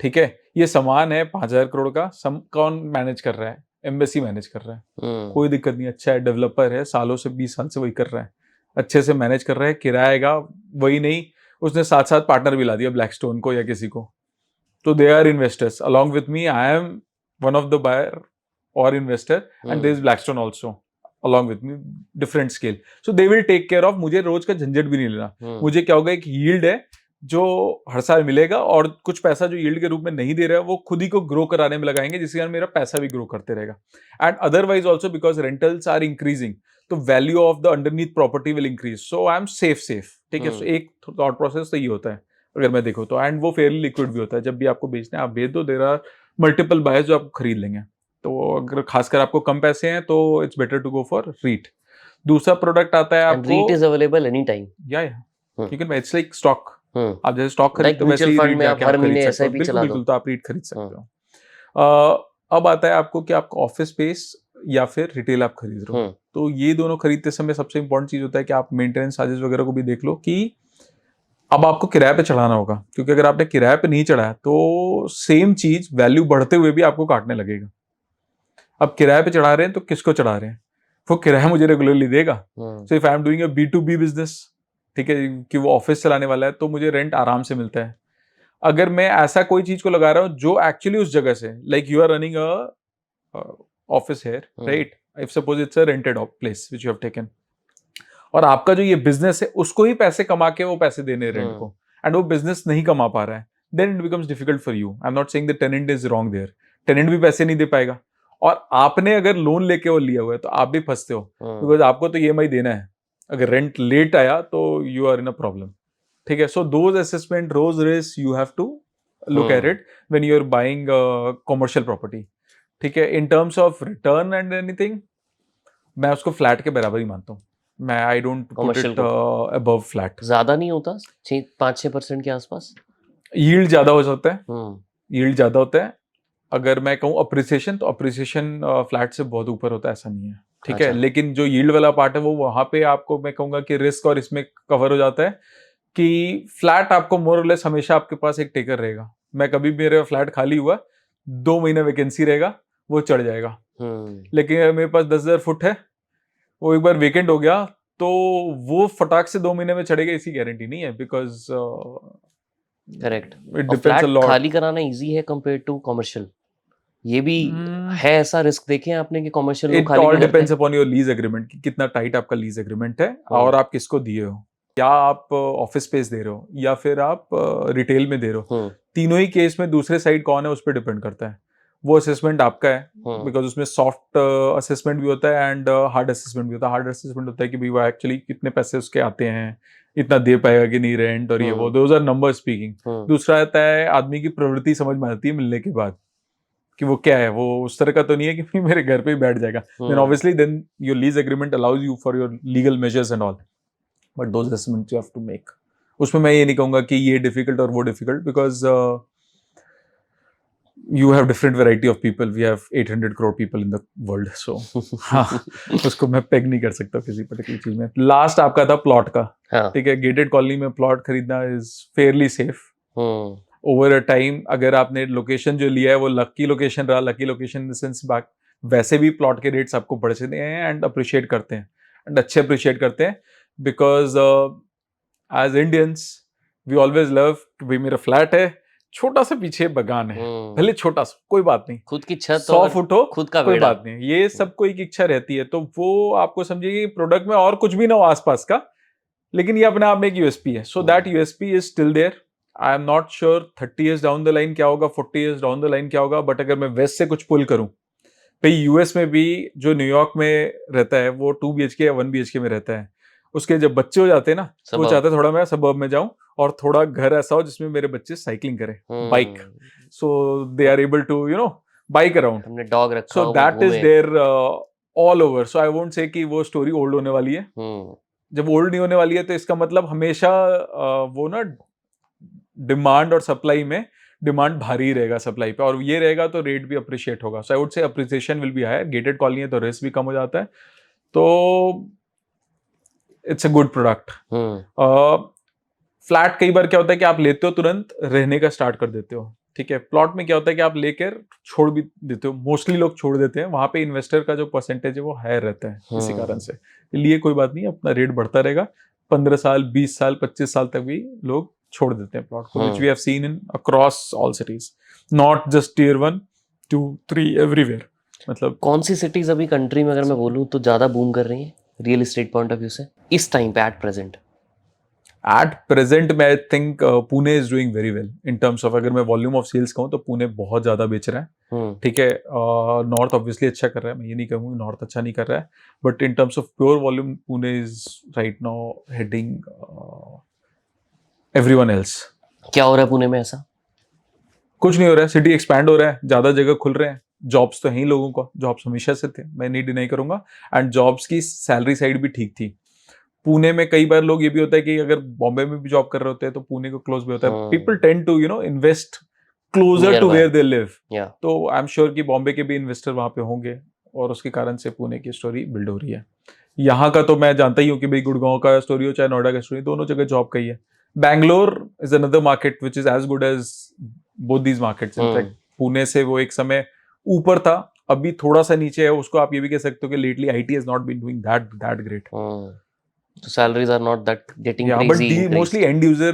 ठीक है. ये सामान है 5,000 करोड़ का, कौन मैनेज कर रहा है, एम्बेसी मैनेज कर रहा है. कोई दिक्कत नहीं. अच्छा है, डेवलपर है, सालों से 20 साल से वही कर रहा है, अच्छे से मैनेज कर रहा है. किराएगा वही नहीं, उसने साथ साथ पार्टनर भी ला दिया, ब्लैकस्टोन को या किसी को. तो they are investors along with me. I am one of the buyer और investor and there is Blackstone also along with me, different scale. So they will take care of. मुझे रोज का झंझट भी नहीं लेना. मुझे क्या होगा, एक यील्ड है जो हर साल मिलेगा और कुछ पैसा जो यील्ड के रूप में नहीं दे रहा है वो खुद ही को ग्रो कराने में लगाएंगे, जिसके कारण मेरा पैसा भी ग्रो करते रहेगा. And otherwise also because rentals are increasing, तो value of the underneath property will increase. So I am safe. ठीक है. सो एक थॉट प्रोसेस तो ये होता है अगर मैं देखूँ तो. एंड वो फेयरली लिक्विड भी होता है. जब भी आपको बेचना है आप बेच दो, देयर आर मल्टीपल बायर्स जो आपको खरीद लेंगे. तो अगर खासकर आपको कम पैसे हैं तो it's better to go for REIT. दूसरा प्रोडक्ट आता है आपको, REIT is available any time. या you can, it's like stock. आप जैसे स्टॉक Like खरीदते हो वैसे ही mutual fund रीट में आप जाके हर आप खरीद महीने सकते हो. SIP चला दो. बिल्कुल, तो आप रीट खरीद सकते हो. अब आता है आपको कि आपका ऑफिस स्पेस या फिर रिटेल आप खरीद रहे हो. तो ये दोनों खरीदते समय सबसे इंपॉर्टेंट चीज होता है कि आप मेंटेनेंस चार्जेस वगैरह को भी देख लो कि अब आपको किराए पे चढ़ाना होगा, क्योंकि अगर आपने किराए पे नहीं चढ़ाया तो सेम चीज वैल्यू बढ़ते हुए भी आपको काटने लगेगा. अब किराए पे चढ़ा रहे हैं तो किसको चढ़ा रहे हैं, वो किराया मुझे रेगुलरली देगा. सो if I am doing a B2B business, ठीक है, कि वो ऑफिस चलाने वाला है, तो मुझे रेंट आराम से मिलता है. अगर मैं ऐसा कोई चीज को लगा रहा हूँ जो एक्चुअली उस जगह से, like you are running a office here, right, if suppose it's a rented place which you have taken, और आपका जो ये बिजनेस है उसको ही पैसे कमा के वो पैसे देने रेंट को, एंड वो बिजनेस नहीं कमा पा रहा है, then it becomes difficult for you. I am not saying the tenant is wrong there. Tenant भी पैसे नहीं दे पाएगा, और आपने अगर लोन लेके वो लिया हुआ है तो आप भी फंसते हो, बिकॉज आपको तो EMI देना है. अगर रेंट लेट आया तो you are in a problem. ठीक है. So those assessment, rose risk you have to look at it when you are buying commercial property. ठीक है. In terms of return and anything, मैं उसको फ्लैट के बराबर ही मानता हूँ. मैं I don't put it above flat. ज्यादा नहीं होता, 5-6% के आसपास यील्ड ज्यादा हो सकता है. यील्ड ज्यादा होता है. अगर मैं कहूँ अप्रिसिएशन, तो अप्रिसिएशन फ्लैट से बहुत ऊपर होता है, ऐसा नहीं है. ठीक है. लेकिन जो यील्ड वाला पार्ट है वो वहां पे आपको मैं कहूंगा कि रिस्क और इसमें कवर हो जाता है कि फ्लैट आपको मोर और लेस हमेशा आपके पास एक टेकर रहेगा. मैं कभी मेरा फ्लैट खाली हुआ 2 महीने वैकेंसी रहेगा, वो चढ़ जाएगा. लेकिन अगर मेरे पास 10,000 फुट है, वो एक बार वेकेंट हो गया तो वो फटाक से 2 महीने में चढ़ेगा इसकी गारंटी नहीं है, बिकॉज करेक्ट। इट और डिपेंड्स अ फ्लैट लॉट। खाली कराना इजी है कंपेयर टू कमर्शियल, ये भी है ऐसा रिस्क देखे हैं आपने कि कमर्शियल लोग इट खाली ऑल नहीं करते? Depends upon your lease agreement कि कितना टाइट आपका लीज एग्रीमेंट है और आप किसको दिए हो, या आप ऑफिस स्पेस दे रहे हो या फिर आप रिटेल में दे रहे हो। तीनों ही केस में दूसरे साइड कौन है उस पर डिपेंड करता है। वो असेसमेंट आपका है, बिकॉज उसमें सॉफ्ट असेसमेंट भी होता है एंड हार्ड असेसमेंट भी होता है। हार्ड असेसमेंट होता है कि भाई वो एक्चुअली कितने पैसे उसके आते हैं, इतना दे पाएगा कि नहीं रेंट और ये वो, दोज आर नंबर स्पीकिंग। दूसरा आता है आदमी की प्रवृत्ति समझ में आती है मिलने के बाद कि वो क्या है, वो उस तरह का तो नहीं है कि मेरे घर पे ही बैठ जाएगा। Then obviously then your lease agreement allows you for your legal measures and all, but those assessments you have to make. उसमें मैं ये नहीं कहूंगा कि ये डिफिकल्ट और वो difficult, because you have different variety of people. We have 800 crore people in the world, so हाँ, उसको मैं पेग नहीं कर सकता किसी पर्टिकुलर चीज में। लास्ट आपका था प्लॉट का, ठीक है। गेटेड कॉलोनी में प्लॉट खरीदना is fairly safe over a time. अगर आपने लोकेशन जो लिया है वो लकी लोकेशन रहा, lucky location in the sense back, वैसे भी प्लॉट के रेट्स आपको बढ़ते हैं एंड अप्रिशिएट करते हैं एंड अच्छे अप्रिशिएट करते हैं, because as Indians we always love कि भाई मेरा फ्लैट है, छोटा सा पीछे बगान है, भले छोटा सा कोई बात नहीं, खुद की छत 100 फुट हो खुद का कोई बेड़ा, बात नहीं, ये सबको एक इच्छा रहती है। तो वो आपको समझिए कि प्रोडक्ट में और कुछ भी ना हो आसपास का, लेकिन ये अपने आप में एक यूएसपी है। So that USP is still there. I am not sure 30 years down the line क्या होगा, 40 years डाउन द लाइन क्या होगा, बट अगर मैं वेस्ट से कुछ पुल करूं, भाई यूएस में भी जो न्यूयॉर्क में रहता है वो 2 BHK या 1 BHK में रहता है, उसके जब बच्चे हो जाते हैं ना, वो चाहते हैं थोड़ा मैं सबर्ब में जाऊं और थोड़ा घर ऐसा हो जिसमें मेरे बच्चे साइकिलिंग करें, bike, so they are able to bike around. हमने डॉग रखा, so that is there all over. So I won't say कि वो स्टोरी ओल्ड होने वाली है। जब ओल्ड नहीं होने वाली है तो इसका मतलब हमेशा वो ना डिमांड और सप्लाई में डिमांड भारी रहेगा सप्लाई पे, और ये रहेगा तो रेट भी अप्रिशिएट होगा। So I would say appreciation will be higher. Gated colony है तो रिस्क भी कम हो जाता है, तो it's a good product. Flat कई बार क्या होता है कि आप लेते हो तुरंत रहने का स्टार्ट कर देते हो, ठीक है। प्लॉट में क्या होता है कि आप लेकर छोड़ भी देते हो, मोस्टली लोग छोड़ देते हैं, वहां पे इन्वेस्टर का जो परसेंटेज है वो हायर रहता है इसी कारण से। लिए कोई बात नहीं, अपना रेट बढ़ता रहेगा, 15 साल 20 साल 25 साल तक भी लोग छोड़ देते हैं प्लॉट को, which we have seen in across all cities, not just tier 1 2 3 everywhere. मतलब कौन सी सिटीज अभी कंट्री में अगर मैं बोलूं तो ज्यादा बूम कर रही हैं real estate point of view से इस टाइम पे एट प्रेजेंट? एट प्रेजेंट मैं think Pune is doing very well in terms of, अगर मैं वॉल्यूम ऑफ सेल्स कहूँ तो पुणे बहुत ज्यादा बेच रहा है, ठीक है। नॉर्थ ऑब्वियसली अच्छा कर रहा है, मैं ये नहीं कहूँगी नॉर्थ अच्छा नहीं कर रहा है, but in terms of pure volume Pune is right now heading everyone else. क्या हो रहा है पुणे में ऐसा? कुछ नहीं हो रहा है, सिटी एक्सपैंड हो रहा है, ज्यादा जगह खुल रहे हैं, जॉब्स तो हैं ही लोगों को, जॉब्स हमेशा से थे, मैं नहीं डिनाई करूंगा, एंड जॉब्स की सैलरी साइड भी ठीक थी। पुणे में कई बार लोग ये भी होता है कि अगर बॉम्बे में भी जॉब कर रहे होते हैं तो पुणे को क्लोज भी होता है, people tend to invest closer to where they live. तो आई एम श्योर कि बॉम्बे के भी इन्वेस्टर वहां पे होंगे और उसके कारण से पुणे की स्टोरी बिल्ड हो रही है। यहाँ का तो मैं जानता ही हूँ कि भाई गुड़गांव का स्टोरी हो चाहे नोएडा का स्टोरी, दोनों जगह जॉब का ही है। Bangalore is another market which is as good as both these markets. In fact Pune से वो एक समय ऊपर था, अभी थोड़ा सा नीचे है। उसको आप ये भी कह सकते हो कि lately IT has not been doing that great. So salaries are not that getting Yeah, crazy but increased. mostly end user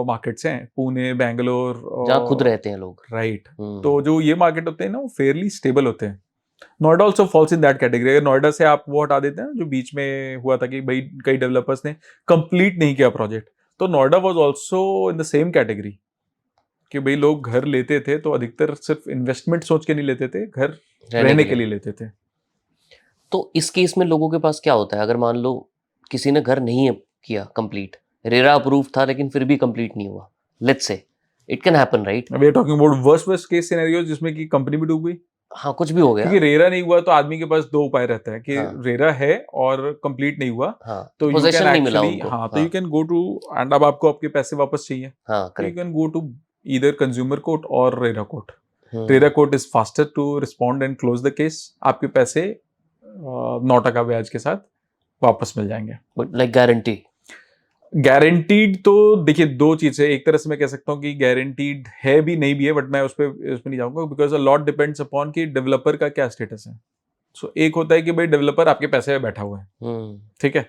markets हैं, पुणे बैंगलोर, जहाँ खुद रहते हैं लोग, राइट। तो जो ये मार्केट होते हैं ना वो फेयरली स्टेबल होते हैं। Noida also falls in that category. अगर नोएडा से आप वो हटा देते हैं जो बीच में हुआ था कि भाई कई डेवलपर्स ने कंप्लीट नहीं किया प्रोजेक्ट, तो Noida was also in the same category कि भाई लोग घर लेते थे तो अधिकतर सिर्फ इन्वेस्टमेंट सोच के नहीं लेते थे, घर रहने के लिए लेते थे। तो इस केस में लोगों के पास क्या होता है अगर मान लो किसी ने घर नहीं किया कंप्लीट, रेरा अप्रूव था लेकिन फिर भी कंप्लीट नहीं हुआ, let's say it can happen right? We are talking about worst case scenarios जिसमें कि कंपनी भी डूब गई। हाँ, कुछ भी हो गया, क्योंकि रेरा नहीं हुआ तो आदमी के पास 2 उपाय रहता है कि रेरा है और कंप्लीट नहीं हुआ, तो यू कैन एक्चुअली तो you can go to, and अब आपको आपके पैसे वापस चाहिए, you can go to either consumer court और RERA court. RERA court is faster to respond and close the case, आपके पैसे 9% ब्याज के साथ वापस मिल जाएंगे। Like guarantee? गारंटीड तो देखिए 2 चीज है, एक तरह से मैं कह सकता हूँ कि गारंटीड है भी नहीं भी है, बट मैं उसमें नहीं जाऊंगा, because a lot depends upon कि डेवलपर का क्या स्टेटस है। सो एक होता है कि भाई डेवलपर आपके पैसे में बैठा हुआ है, ठीक है,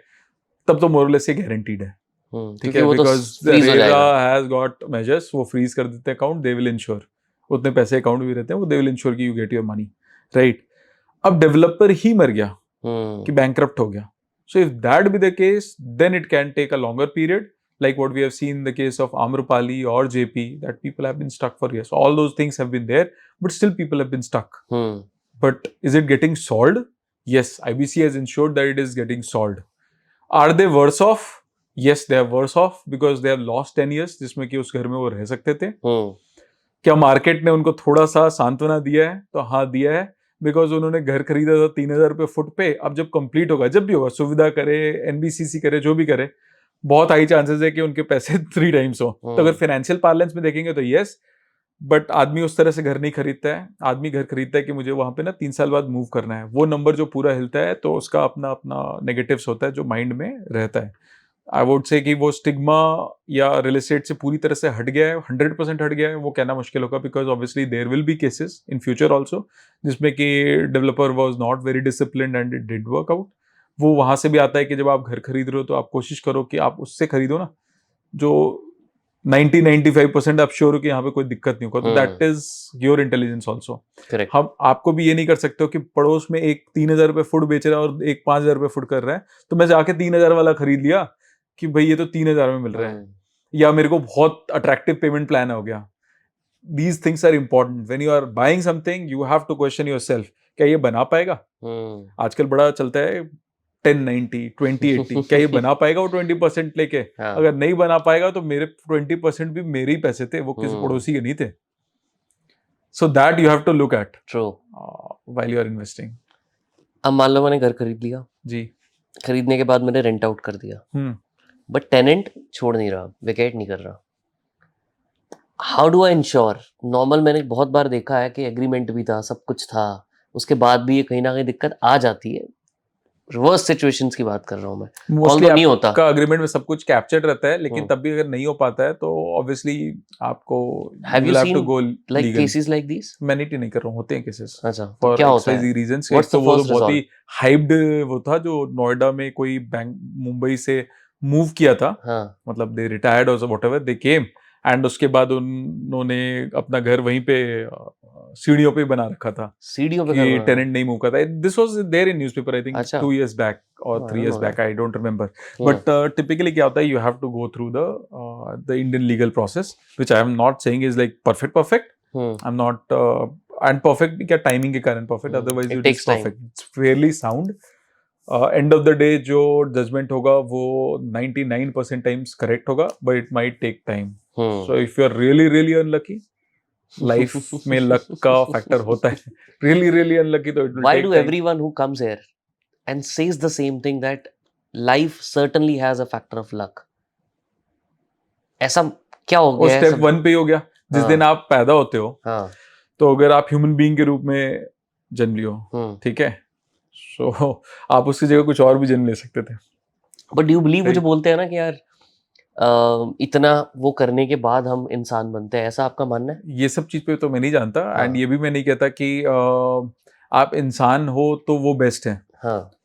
तब तो मोरलेस ये गारंटीड है, ठीक क्योंकि है, वो तो बिकॉज फ्रीज हो जाएगा। रेरा हैज गॉट मेजर्स, वो फ्रीज कर देते हैं अकाउंट, दे विल इंश्योर, उतने पैसे अकाउंट में भी रहते हैं, वो दे विल इंश्योर कि you get your money, right. अब डेवलपर ही मर गया कि बैंकरप्ट हो गया, so if that be the case then it can take a longer period, like what we have seen in the case of Amrapali or JP, that people have been stuck for years. All those things have been there, but still people have been stuck. But is it getting solved? Yes, IBC has ensured that it is getting solved. Are they worse off? Yes, they are worse off because they have lost 10 years जिसमें कि उस घर में वो रह सकते थे। क्या मार्केट ने उनको थोड़ा सा सांत्वना दिया है? तो हाँ दिया है, बिकॉज उन्होंने घर खरीदा था 3,000 रुपये फुट पे, अब जब कंप्लीट होगा, जब भी होगा, सुविधा करे, एनबीसीसी करे, जो भी करे, बहुत हाई चांसेस है कि उनके पैसे 3 टाइम्स हो। तो अगर फाइनेंशियल पार्लेंस में देखेंगे तो यस, बट आदमी उस तरह से घर नहीं खरीदता है। आदमी घर खरीदता है कि मुझे वहां पे ना 3 साल बाद मूव करना है, वो नंबर जो पूरा हिलता है तो उसका अपना अपना नेगेटिव्स होता है जो माइंड में रहता है। आई वुड से कि वो स्टिग्मा या रियल एस्टेट से पूरी तरह से हट गया है, 100% हट गया है, वो कहना मुश्किल होगा, because obviously there will be cases in future also जिसमें कि developer was not very discipline and it did work out. वो वहां से भी आता है कि जब आप घर खरीद रहे हो तो आप कोशिश करो कि आप उससे खरीदो ना जो 90-95% आप श्योर हो कि यहाँ पे कोई दिक्कत नहीं होगा, तो that is your intelligence also. हम आपको भी ये नहीं कर सकते हो कि पड़ोस में एक 3,000 रुपये फुट बेच रहा है और एक 5,000 रुपये फुट कर रहा है, तो मैं जाके 3,000 वाला खरीद लिया कि भाई ये तो 3,000 में मिल रहा है, या मेरे को बहुत अट्रैक्टिव पेमेंट प्लान हो गया। These things are important. When you are buying something, you have to question yourself, क्या ये बना पाएगा? आजकल बड़ा चलता है 10-90, 20-80, क्या ये बना पाएगा वो 20% लेके? अगर नहीं बना पाएगा तो मेरे 20% भी मेरे ही पैसे थे, वो किसी पड़ोसी के नहीं थे। So that you have to look at while you are investing. अब मान लो मैंने घर खरीद लिया जी, खरीदने के बाद मैंने रेंट आउट कर दिया, बट टेनेंट छोड़ नहीं रहा, वेकेट नहीं कर रहा। How do I ensure? Normal मैंने बहुत बार देखा है कि एग्रीमेंट भी था, सब कुछ था, उसके बाद भी ये कहीं ना कहीं दिक्कत आ जाती है। रिवर्स सिचुएशंस की बात कर रहा हूँ मैं, मोस्टली नहीं होता का अग्रीमेंट में सब कुछ कैप्चर्ड रहता है, लेकिन तब भी अगर नहीं हो पाता है तो ऑब्वियसली आपको have you seen go like cases like this? मैनिटी नहीं कर रहा हूँ, होते हैं केसेस। अच्छा, फॉर क्या होता है? रीजंस, What's तो the वो तो first बहुत ही result? हाइप्ड वो था जो नोएडा में कोई बैंक मुंबई से मूव किया था, मतलब दे रिटायर्ड और व्हाटएवर, दे केम एंड उसके बाद उन्होंने अपना घर वहीं पे सीढ़ियों पे बना रखा था, सीढ़ियों पे कि टेनेंट नहीं मूव करता। This was there in newspaper, I think अच्छा 2 years बैक और 3 years back, I don't remember, but typically क्या होता है, you have to go through the Indian legal process, which I am not saying is like perfect, I am not, and perfect क्या टाइमिंग के कारण perfect, otherwise it is perfect, it's fairly sound. End of the day जो जजमेंट होगा वो 99% टाइम्स करेक्ट होगा, but it might take time. So if you are really really unlucky, life में लक का फैक्टर होता है, रियली रियली अनलकी तो it will take time. Why do everyone who comes here and says the same thing that life certainly has a factor of luck? ऐसा क्या हो गया? स्टेप 1 पे ही हो गया, जिस दिन आप पैदा होते हो, तो अगर आप ह्यूमन बीइंग के रूप में जन्म लियो, ठीक है, सो आप उसकी जगह कुछ और भी जन्म ले सकते थे। बट डू बिलीव, वो जो बोलते हैं ना कि यार इतना वो करने के बाद हम इंसान बनते हैं, ऐसा आपका मानना है? ये सब चीज पे तो मैं नहीं जानता, एंड ये भी मैं नहीं कहता कि आप इंसान हो तो वो बेस्ट है,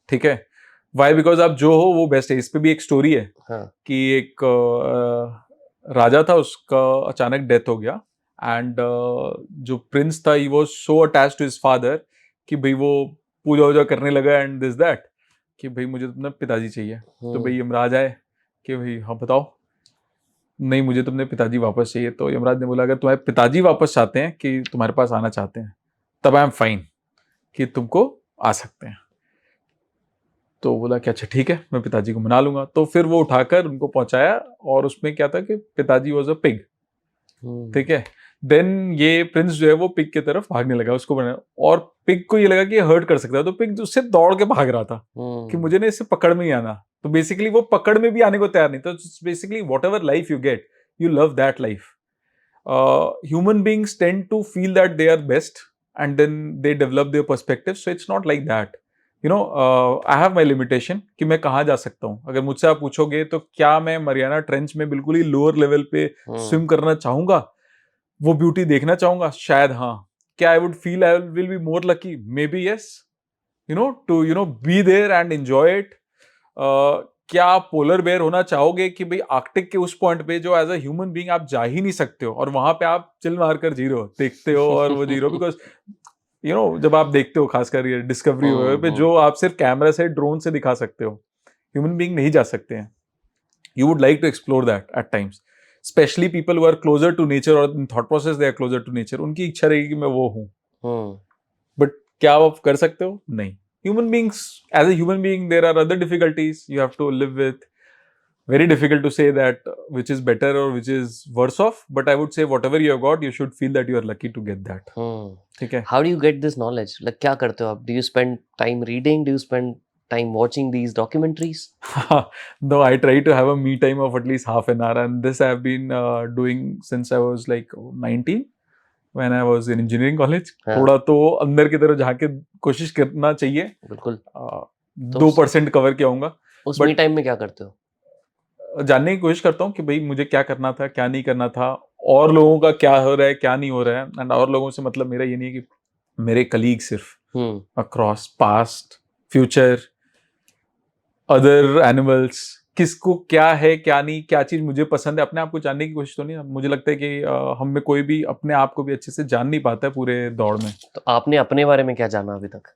ठीक है, वाई, बिकॉज आप जो हो वो बेस्ट है। इस पे भी एक स्टोरी है कि एक राजा था, उसका अचानक डेथ हो गया, एंड जो प्रिंस था, he was so attached to his father कि भाई वो पूजा वूजा करने लगा एंड दिस दैट, कि भाई मुझे तो अपना पिताजी चाहिए। तो भाई यमराज आए कि भाई हाँ बताओ, नहीं मुझे तुमने पिताजी वापस चाहिए। तो यमराज ने बोला अगर तुम्हारे पिताजी वापस चाहते हैं, कि तुम्हारे पास आना चाहते हैं, तब आई एम फाइन कि तुमको आ सकते हैं। तो बोला कि अच्छा ठीक है, मैं पिताजी को मना लूंगा। तो फिर वो उठाकर उनको पहुंचाया, और उसमें क्या था कि पिताजी वॉज अ पिग, ठीक है। देन ये प्रिंस जो है वो पिग की तरफ भागने लगा, उसको बना, और पिग को ये लगा कि ये हर्ट कर सकता है, तो पिग उससे दौड़ के भाग रहा था कि मुझे ना इससे पकड़ में ही आना। तो बेसिकली वो पकड़ में भी आने को तैयार नहीं। तो basically whatever life you get, you love that life. Human beings tend to feel that they are best, and then they develop their perspective. So it's not like that, you know, I have my limitation कि मैं कहाँ जा सकता हूँ। अगर मुझसे आप पूछोगे तो क्या मैं मरियाना ट्रेंच में बिल्कुल ही लोअर लेवल पे स्विम करना चाहूंगा, वो ब्यूटी देखना चाहूंगा? शायद हाँ। क्या I would feel I will be more lucky? Maybe yes, you know, to be there and enjoy it. क्या आप पोलर बेयर होना चाहोगे कि भाई आर्कटिक के उस पॉइंट पे जो एज अ ह्यूमन बीइंग आप जा ही नहीं सकते हो, और वहां पे आप चिल मारकर जी रहे हो, देखते हो और वो जी रहे हो, बिकॉज जब आप देखते हो खासकर ये डिस्कवरी पे, जो आप सिर्फ कैमरा से ड्रोन से दिखा सकते हो, ह्यूमन बीइंग नहीं जा सकते हैं. You would like to explore that at times, especially people who are closer to nature or in thought process they are closer to nature. उनकी इच्छा रहेगी कि मैं वो हूँ, but क्या आप कर सकते हो? नहीं. Human beings, as a human being, there are other difficulties you have to live with. Very difficult to say that which is better or which is worse off, but I would say whatever you have got, you should feel that you are lucky to get that. ठीक है? How do you get this knowledge? Like क्या करते हो आप? Do you spend time reading? Do you spend time watching these documentaries? No, I try to have a me time of at least half an hour, and this I have been doing since I was like 19 when I was in engineering college. हाँ. थोड़ा तो अंदर की तरफ झांक के कोशिश करना चाहिए. बिल्कुल. 2% कवर किया होगा. उस me time में क्या करते हो? जानने की कोशिश करता हूँ कि भाई मुझे क्या करना था, क्या नहीं करना था, और लोगों का क्या हो रहा है, क्या नहीं हो रहा है. एंड और लोगों से मतलब मेरा ये नहीं है कि मेरे कलीग सिर्फ, across past, future, other animals, किसको क्या है, क्या नहीं, क्या चीज मुझे पसंद है, अपने आप को जानने की कोशिश तो नहीं. मुझे लगता है कि हम में कोई भी अपने आप को भी अच्छे से जान नहीं पाता है पूरे दौड़ में. तो आपने अपने बारे में क्या जाना अभी तक?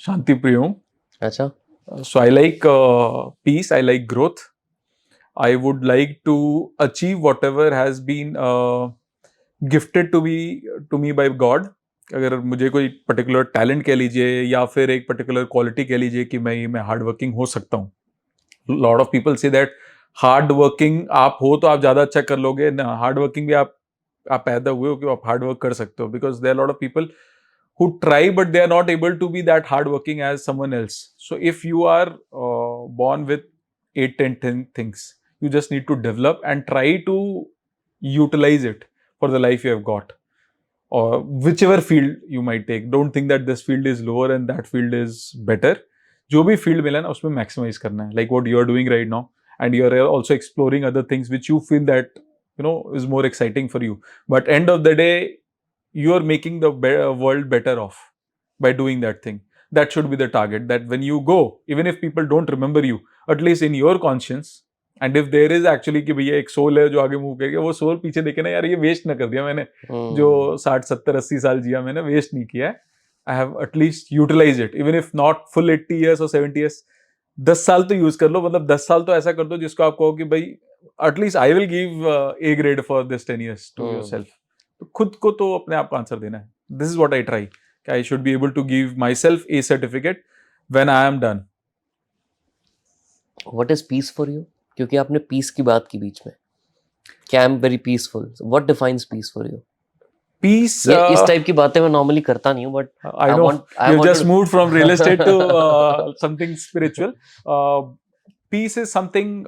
शांति प्रिय हूँ. अच्छा. So I like peace, I like growth. I would like to achieve whatever has been gifted to me by God. अगर मुझे कोई पर्टिकुलर टैलेंट कह लीजिए या फिर एक पर्टिकुलर क्वालिटी कह लीजिए कि मैं हार्ड वर्किंग हो सकता हूँ. Lot of people say that hard working आप हो तो आप ज़्यादा अच्छा कर लोगे ना. हार्ड वर्किंग भी आप पैदा हुए हो कि आप हार्ड वर्क कर सकते हो, because there are lot of people who try but they are not able to be that hardworking as someone else. So if you are born with 8, 10 things, you just need to develop and try to utilize it for the life you have got, or whichever field you might take. Don't think that this field is lower and that field is better. जो भी field मिला ना उसमें maximize करना है, like what you are doing right now, and you are also exploring other things which you feel that is more exciting for you. But end of the day, you are making the world better off by doing that thing. That should be the target, that when you go, even if people don't remember you, at least in your conscience, and if there is actually कि भैया एक सोल है जो आगे मूव करेगा, वो सोल पीछे देखे ना, यार ये वेस्ट ना कर दिया मैंने, जो 60, 70, 80 साल जिया मैंने, वेस्ट नहीं किया है. I have at least utilized it, even if not full 80 years or 70 years. 10 साल तो यूज कर लो, मतलब 10 साल तो ऐसा कर दो जिसको आप कहो कि भाई at least I will give A grade for this 10 years to yourself. तो खुद को तो अपने आप को आंसर देना है. This is what I try, कि I should be able to give myself a certificate when I am done. What is peace for you? क्योंकि आपने पीस की बात की बीच में, कि I am very peaceful. What defines peace for you? Peace, इस टाइप की बातें मैं नॉर्मली करता नहीं हूँ, but I know you just moved from real estate to something spiritual. Piece is something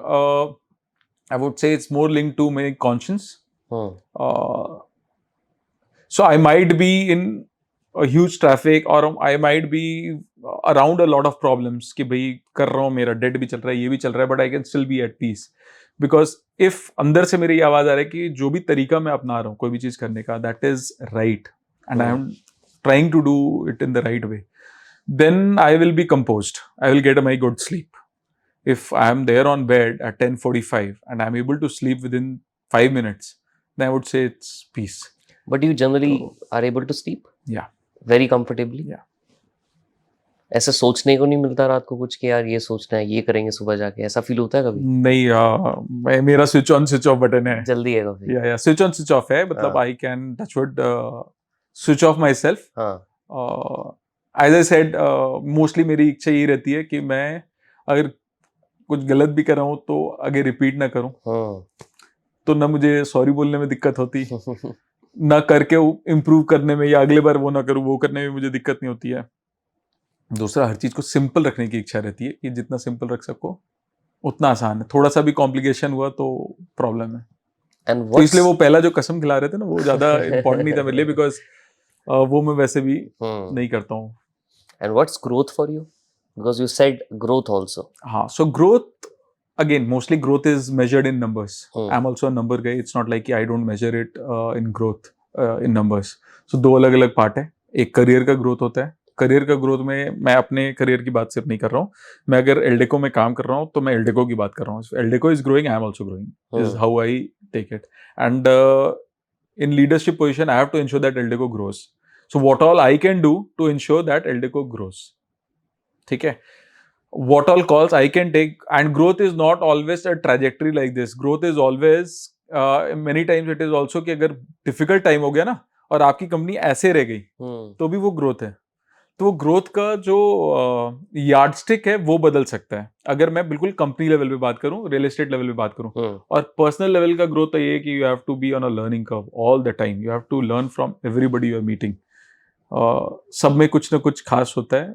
I would say it's more linked to my conscious. So I might be in a huge traffic, or I might be around a lot of problems कि भाई कर रहा हूँ, मेरा डेट भी चल रहा है, ये भी चल रहा है, but I can still be at peace. Because if अंदर से मेरी ये आवाज आ रही है कि जो भी तरीका मैं अपना रहा हूँ कोई भी चीज करने का, that is right, and I am trying to do it in the right way, then I will be composed. I will get my good sleep. If I am there on bed at 10:45 and I am able to sleep within 5 minutes, then I would say it's peace. But you generally are able to sleep? Yeah. Very comfortably? Yeah. ऐसा सोचने को नहीं मिलता रात को कुछ कि यार ये सोचना है, ये करेंगे सुबह जाके, ऐसा फील होता है कभी? नहीं, मेरा switch on switch off button है. जल्दी है काफी. या स्विच ऑन स्विच ऑफ है, मतलब I can touch would switch off myself. As I said, mostly मेरी इच्छा यही रहती है कि मैं अगर कुछ गलत भी कर रहा हूँ तो आगे रिपीट ना करूँ. तो ना मुझे सॉरी बोलने में दिक्कत होती, ना करके इम्प्रूव करने में, या अगले बार वो ना करूँ वो करने में मुझे दिक्कत नहीं होती है. दूसरा, हर चीज को सिंपल रखने की इच्छा रहती है कि जितना सिंपल रख सको उतना आसान है. थोड़ा सा भी कॉम्प्लिकेशन हुआ तो प्रॉब्लम है. तो इसलिए वो पहला जो कसम खिला रहे थे ना, वो ज्यादा इम्पोर्टेंट नहीं था मेरे लिए, बिकॉज वो मैं वैसे भी नहीं करता हूँ. And what's growth for you? Because you said growth also. हाँ, so growth, again, mostly growth is measured in numbers. I'm also a number guy. It's not like I don't measure it in growth in numbers. So दो अलग अलग पार्ट है. एक करियर का ग्रोथ होता है, करियर का ग्रोथ में मैं अपने करियर की बात सिर्फ नहीं कर रहा हूँ, मैं अगर एल्डेको में काम कर रहा हूँ तो मैं एल्डेको की बात कर रहा हूँ. Eldeco is growing, I am also growing, is how I take it. And in leadership position, I have to ensure that Eldeco grows. So what all I can do to ensure that Eldeco grows. ठीक है. What all calls I can take, and growth is not always a trajectory like this. Growth is always many times it is also कि अगर difficult time हो गया ना और आपकी कंपनी ऐसे रह गई तो भी वो ग्रोथ है. तो वो ग्रोथ का जो यार्डस्टिक है वो बदल सकता है. अगर मैं बिल्कुल कंपनी लेवल पे बात करूं, रियल एस्टेट लेवल पे बात करूं, और पर्सनल लेवल का ग्रोथ तो ये है कि you have to be on a learning curve all the time. You have to learn from everybody you are meeting. सब में कुछ ना कुछ खास होता है.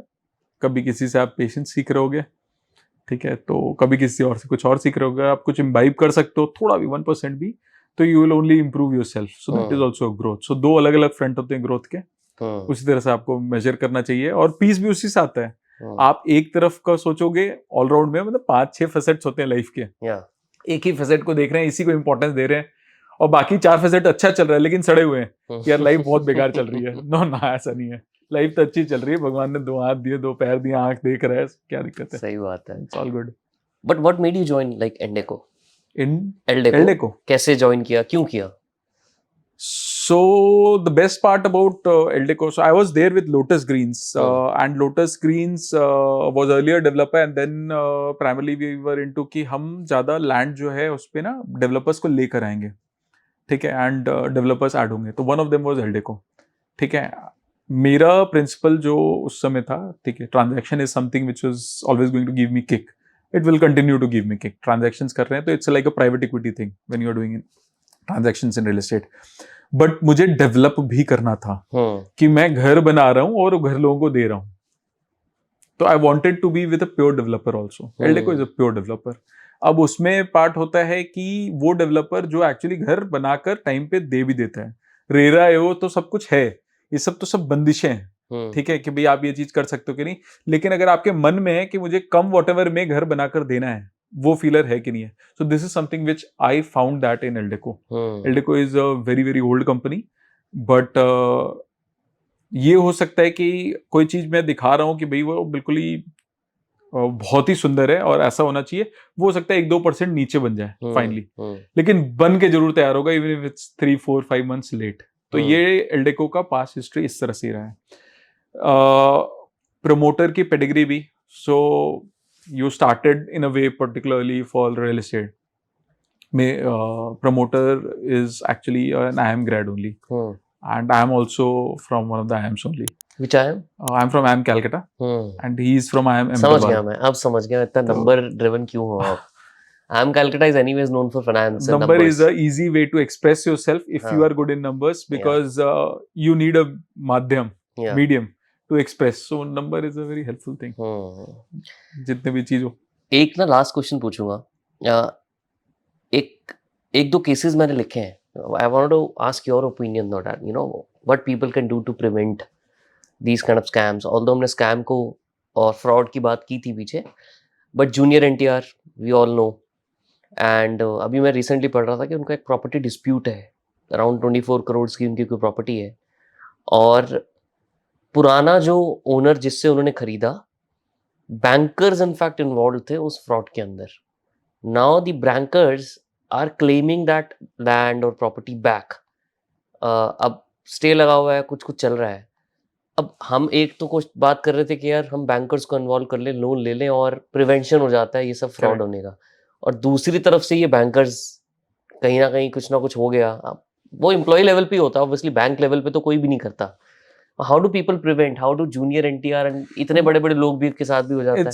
कभी किसी से आप पेशेंस सीख रहे होगे, ठीक है, तो कभी किसी और से कुछ और सीख रहे होगे. आप कुछ इम्बाइब कर सकते हो थोड़ा भी 1% भी, तो you will only improve yourself. So that is also growth. So दो अलग अलग फ्रंट होते हैं ग्रोथ के. उसी तरह से आपको मेजर करना चाहिए और पीस भी उसी से आता है. आप एक तरफ का सोचोगे ऑलराउंड में, मतलब 5-6 फेसेट्स होते हैं लाइफ के. एक ही फेसेट को देख रहे हैं, इसी को इंपॉर्टेंस दे रहे हैं, और बाकी 4 फेसेट अच्छा चल रहा है लेकिन सड़े हुए हैं. यार लाइफ बहुत बेकार चल रही है. नो ना, ऐसा नहीं है. लाइफ तो अच्छी चल रही है. भगवान ने 2 हाथ दिए, 2 पैर दिए, आंख देख रहा है. क्या दिक्कत है? सही बात है. It's all good. But what made you join like Eldeco? In Eldeco कैसे जॉइन किया, क्यों किया? So the best part about Eldeco, so I was there with Lotus Greens, and Lotus Greens was earlier developer, and then primarily we were into कि हम ज़्यादा land जो है उस पे ना developers को लेकर आएंगे, ठीक है, and developers add होंगे. तो one of them was Eldeco, ठीक है. मेरा principle जो उस समय था, ठीक है, transaction is something which was always going to give me kick. It will continue to give me kick. Transactions कर रहे हैं तो it's like a private equity thing when you are doing transactions in real estate. But मुझे डेवलप भी करना था कि मैं घर बना रहा हूं और घर लोगों को दे रहा हूं. तो I wanted to be with a pure developer also. Eldeco is a pure developer. अब उसमें पार्ट होता है कि वो डेवलपर जो एक्चुअली घर बनाकर टाइम पे दे भी देता है. रेरा एओ तो सब कुछ है, ये सब तो सब बंदिशें हैं, ठीक है, कि भाई आप ये चीज कर सकते हो कि नहीं. लेकिन अगर आपके मन में है कि मुझे कम वॉटएवर में घर बनाकर देना है, वो फीलर है कि नहीं है. सो this is something which I found that in Eldeco. Eldeco is a very very old company, but ये हो सकता है कि कोई चीज मैं दिखा रहा हूँ कि भाई वो बिल्कुल ही बहुत ही सुंदर है और ऐसा होना चाहिए, वो हो सकता है 1-2% नीचे बन जाए फाइनली, लेकिन बन के जरूर तैयार होगा even if it's 3-4-5 months late. तो ये एल्डेको का पास्ट हिस्ट्री इस तरह से रहा है. प्रमोटर की पेडिग्री भी, सो you started in a way particularly for real estate. Promoter is actually an IIM grad only, and I am also from one of the IIMs only. Which IIM? I am from IIM Calcutta, and he is from IIM समझ गया मैं, अब समझ गया इतना नंबर ड्रिवन क्यों हो आप. IIM Calcutta is anyways known for finance and number numbers. is a easy way to express yourself if you are good in numbers, because you need a medium to express. So number is a very helpful thing. जितने भी चीज हो. एक ना लास्ट क्वेश्चन पूछूंगा. एक दो केसेस मैंने लिखे हैं. I wanted to ask your opinion on that. You know what people can do to prevent these kind of scams. Although हमने scam को और fraud की बात की थी पीछे, but junior NTR we all know. And अभी मैं recently पढ़ रहा था कि उनका एक property dispute है. Around 24 करोड़ की उनकी कोई property है, और पुराना जो ओनर जिससे उन्होंने खरीदा, बैंकर्स इनफैक्ट इन्वॉल्व थे उस फ्रॉड के अंदर. Now the bankers are claiming that land और प्रॉपर्टी बैक. अब स्टे लगा हुआ है, कुछ चल रहा है. अब हम एक तो कुछ बात कर रहे थे कि यार हम बैंकर्स को इन्वॉल्व कर लें, लोन ले लें और प्रिवेंशन हो जाता है ये सब फ्रॉड होने का. और दूसरी तरफ से ये बैंकर्स कहीं ना कहीं कुछ ना कुछ हो गया. अब वो एम्प्लॉय लेवल पे होता है, ऑब्वियसली बैंक लेवल पे तो कोई भी नहीं करता. How do people prevent? How do junior NTR and इतने बड़े बड़े लोग भी के साथ भी हो जाता है?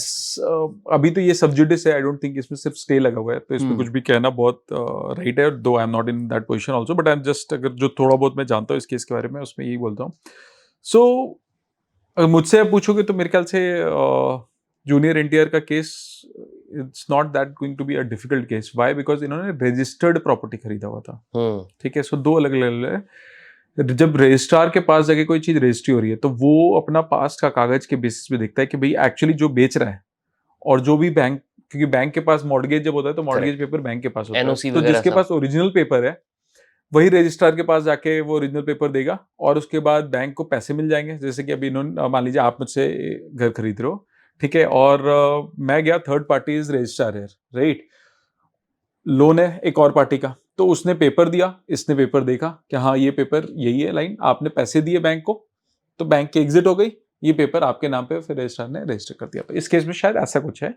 अभी तो ये सब्जुडिस है. आई डोंट थिंक इसमें सिर्फ स्टे लगा हुआ है, तो इसमें कुछ भी कहना बहुत राइट है. दो आई am not in that position also, but I am just, अगर जो थोड़ा बहुत मैं जानता हूँ इस केस के बारे में उसमें यही बोलता हूँ. सो अगर मुझसे आप पूछोगे तो मेरे ख्याल से जूनियर NTR का केस, it's not that going to be a difficult case. Why? Because इन्होंने रजिस्टर्ड प्रॉपर्टी खरीदा हुआ था, ठीक है. सो दो अलग अलग है. जब रजिस्ट्रार के पास जाके कोई चीज रजिस्ट्री हो रही है तो वो अपना पास्ट का कागज के बेसिस पे देखता है कि भाई एक्चुअली जो बेच रहा है, और जो भी बैंक, क्योंकि बैंक के पास मॉर्गेज जब होता है तो मॉर्गेज पेपर बैंक के पास होता है, तो जिसके पास ओरिजिनल पेपर है वही रजिस्ट्रार के पास जाके वो ओरिजिनल पेपर देगा और उसके बाद बैंक को पैसे मिल जाएंगे। जैसे कि अभी इन्होंने मान लीजिए आप मुझसे घर खरीद रहे हो, ठीक है, और मैं गया, थर्ड पार्टी इज रजिस्ट्रार है, राइट, लोन है एक और पार्टी का, तो उसने पेपर दिया, इसने पेपर देखा कि हाँ ये पेपर यही है लाइन, आपने पैसे दिए बैंक को, तो बैंक की एग्जिट हो गई, ये पेपर आपके नाम पे फिर रजिस्ट्रार ने रजिस्टर कर दिया। तो इस केस में शायद ऐसा कुछ है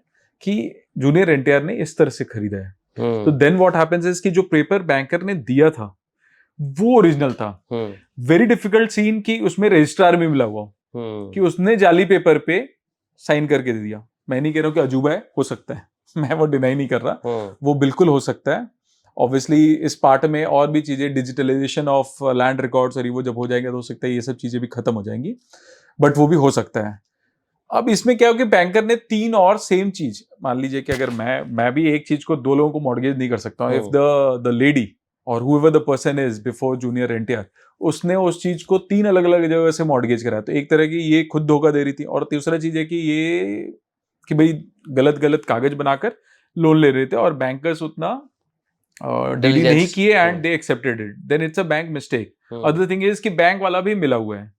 कि जूनियर एनटीआर ने इस तरह से खरीदा है। तो देन व्हाट हैपेंस इज कि जो पेपर बैंकर ने दिया था वो ओरिजिनल था। वेरी डिफिकल्ट सीन कि उसमें रजिस्ट्रार भी मिला हुआ कि उसने जाली पेपर पे साइन करके दे दिया। मैं नहीं कह रहा हूँ कि अजूबा है, हो सकता है, मैं वो डिनाई नहीं कर रहा, वो बिल्कुल हो सकता है। ऑब्वियसली इस पार्ट में और भी चीजें, डिजिटलाइजेशन ऑफ लैंड रिकॉर्ड्स और वो जब हो जाएगा तो हो सकता है ये सब चीजें भी खत्म हो जाएंगी, बट वो भी हो सकता है। अब इसमें क्या हो कि बैंकर ने 3 और सेम चीज, मान लीजिए कि अगर मैं भी एक चीज को 2 लोगों को मॉर्गेज नहीं कर सकता हूँ, इफ द लेडी और whoever the person is before junior NTR, उसने उस चीज को 3 अलग अलग जगह से मॉर्गेज कराया, तो एक तरह की ये खुद धोखा दे रही थी, और तीसरा चीज है कि ये कि भाई गलत गलत कागज बनाकर लोन ले रहे थे और बैंकर्स उतना डीडी नहीं किए and they accepted it, then it's a bank mistake. Other thing is कि बैंक वाला भी मिला हुआ है।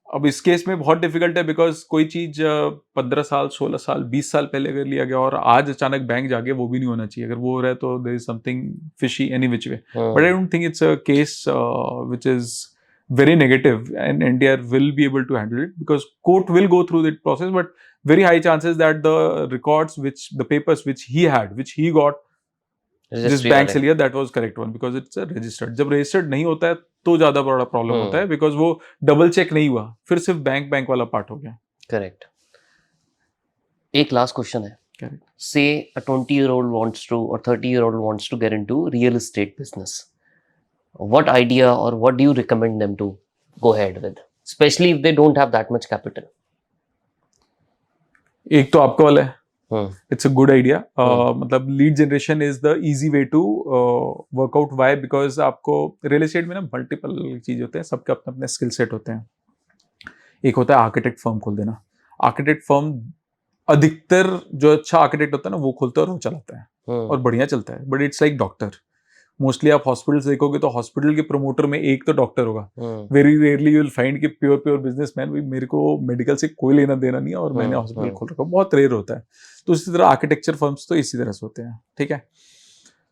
अब इस केस में बहुत डिफिकल्ट है बिकॉज कोई चीज 15 साल 16 साल 20 साल पहले अगर लिया गया और आज अचानक बैंक जाके, वो भी नहीं होना चाहिए। अगर वो हो रहा है तो there is something fishy any which way, but I don't think it's a case which is very negative and India will be able to handle it because court will go through that process, but very high chances that the records the papers which he got जिस बैंक से लिया, that was correct one because it's a registered। जब registered नहीं होता है तो ज्यादा बड़ा प्रॉब्लम होता है because वो डबल चेक नहीं हुआ, फिर सिर्फ बैंक वाला पार्ट हो गया। करेक्ट। एक लास्ट क्वेश्चन है, correct, say a 20-year-old wants to or 30-year-old wants to get into real estate business, what idea or what do you recommend them to go ahead with, especially if they don't have that much capital? एक तो आपका वाला है, इट्स अ गुड आइडिया। मतलब lead generation is the easy way to work out. Why? Because आपको रियल एस्टेट में ना मल्टीपल चीज होते हैं, सबके अपने अपने स्किल सेट होते हैं। एक होता है आर्किटेक्ट फर्म खोल देना। आर्किटेक्ट फर्म अधिकतर जो अच्छा आर्किटेक्ट होता है ना वो खोलता है और वो चलाता है और बढ़िया चलता है, but it's like doctor. Mostly आप हॉस्पिटल्स देखोगे तो हॉस्पिटल के प्रमोटर में एक तो डॉक्टर होगा। Very rarely you will find कि प्योर बिजनेसमैन, मेरे को मेडिकल से कोई लेना देना नहीं है और मैंने हॉस्पिटल खोल रखा, बहुत रेयर होता है। तो इसी तरह आर्किटेक्चर फर्म्स तो इसी तरह से होते हैं, ठीक है।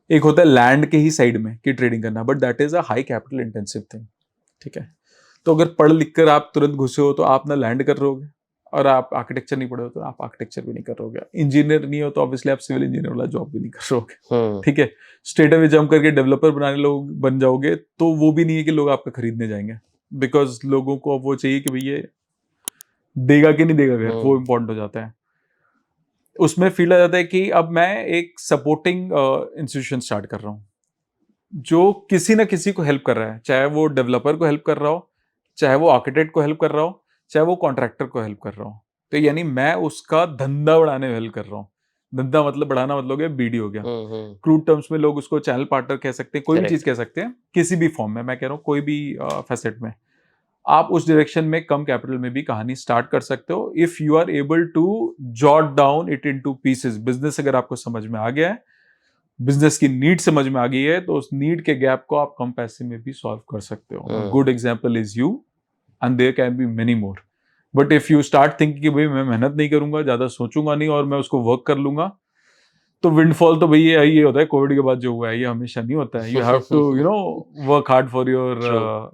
एक होता है लैंड के ही साइड में कि ट्रेडिंग करना, but that is a high capital intensive thing, ठीक है। तो अगर पढ़ लिख कर आप तुरंत घुसे हो तो आप ना लैंड कर रहोगे, और आप आर्किटेक्चर नहीं पढ़े हो तो आप आर्किटेक्चर भी नहीं कर रहोगे। इंजीनियर नहीं हो तो ऑब्वियसली आप सिविल इंजीनियर वाला जॉब भी नहीं कर रहोगे, ठीक है। स्ट्रेट अवे जंप करके डेवलपर बनाने लोग बन जाओगे तो वो भी नहीं है कि लोग आपका खरीदने जाएंगे, बिकॉज लोगों को अब वो चाहिए कि भैया देगा कि नहीं देगा घर, वो इम्पोर्टेंट हो जाता है। उसमें फील आ जाता है कि अब मैं एक सपोर्टिंग इंस्टीट्यूशन स्टार्ट कर रहा हूँ जो किसी ना किसी को हेल्प कर रहा है, चाहे वो डेवलपर को हेल्प कर रहा हो, चाहे वो आर्किटेक्ट को हेल्प कर रहा हो, चाहे वो कॉन्ट्रैक्टर को हेल्प कर रहा हो। तो यानी मैं उसका धंधा बढ़ाने में हेल्प कर रहा हूँ। धंधा मतलब बढ़ाना मतलब हो गया बीडी हो गया। क्रूड टर्म्स में लोग उसको चैनल पार्टनर कह सकते हैं, कोई भी चीज कह सकते हैं, किसी भी फॉर्म में। मैं कह रहा हूँ कोई भी फैसेट में आप उस डायरेक्शन में कम कैपिटल में भी कहानी स्टार्ट कर सकते हो, if you are able to jot down it into pieces. Business अगर आपको समझ में आ गया है, बिजनेस की नीड समझ में आ गई है, तो उस नीड के गैप को आप कम पैसे में भी सॉल्व कर सकते हो। Good example is you and there can be many more. But if you start thinking कि भाई मैं मेहनत नहीं करूंगा, ज्यादा सोचूंगा नहीं और मैं उसको वर्क कर लूंगा, तो विंडफॉल तो भैया ये होता है कोविड के बाद जो हुआ है, ये हमेशा नहीं होता है। You have to work hard for your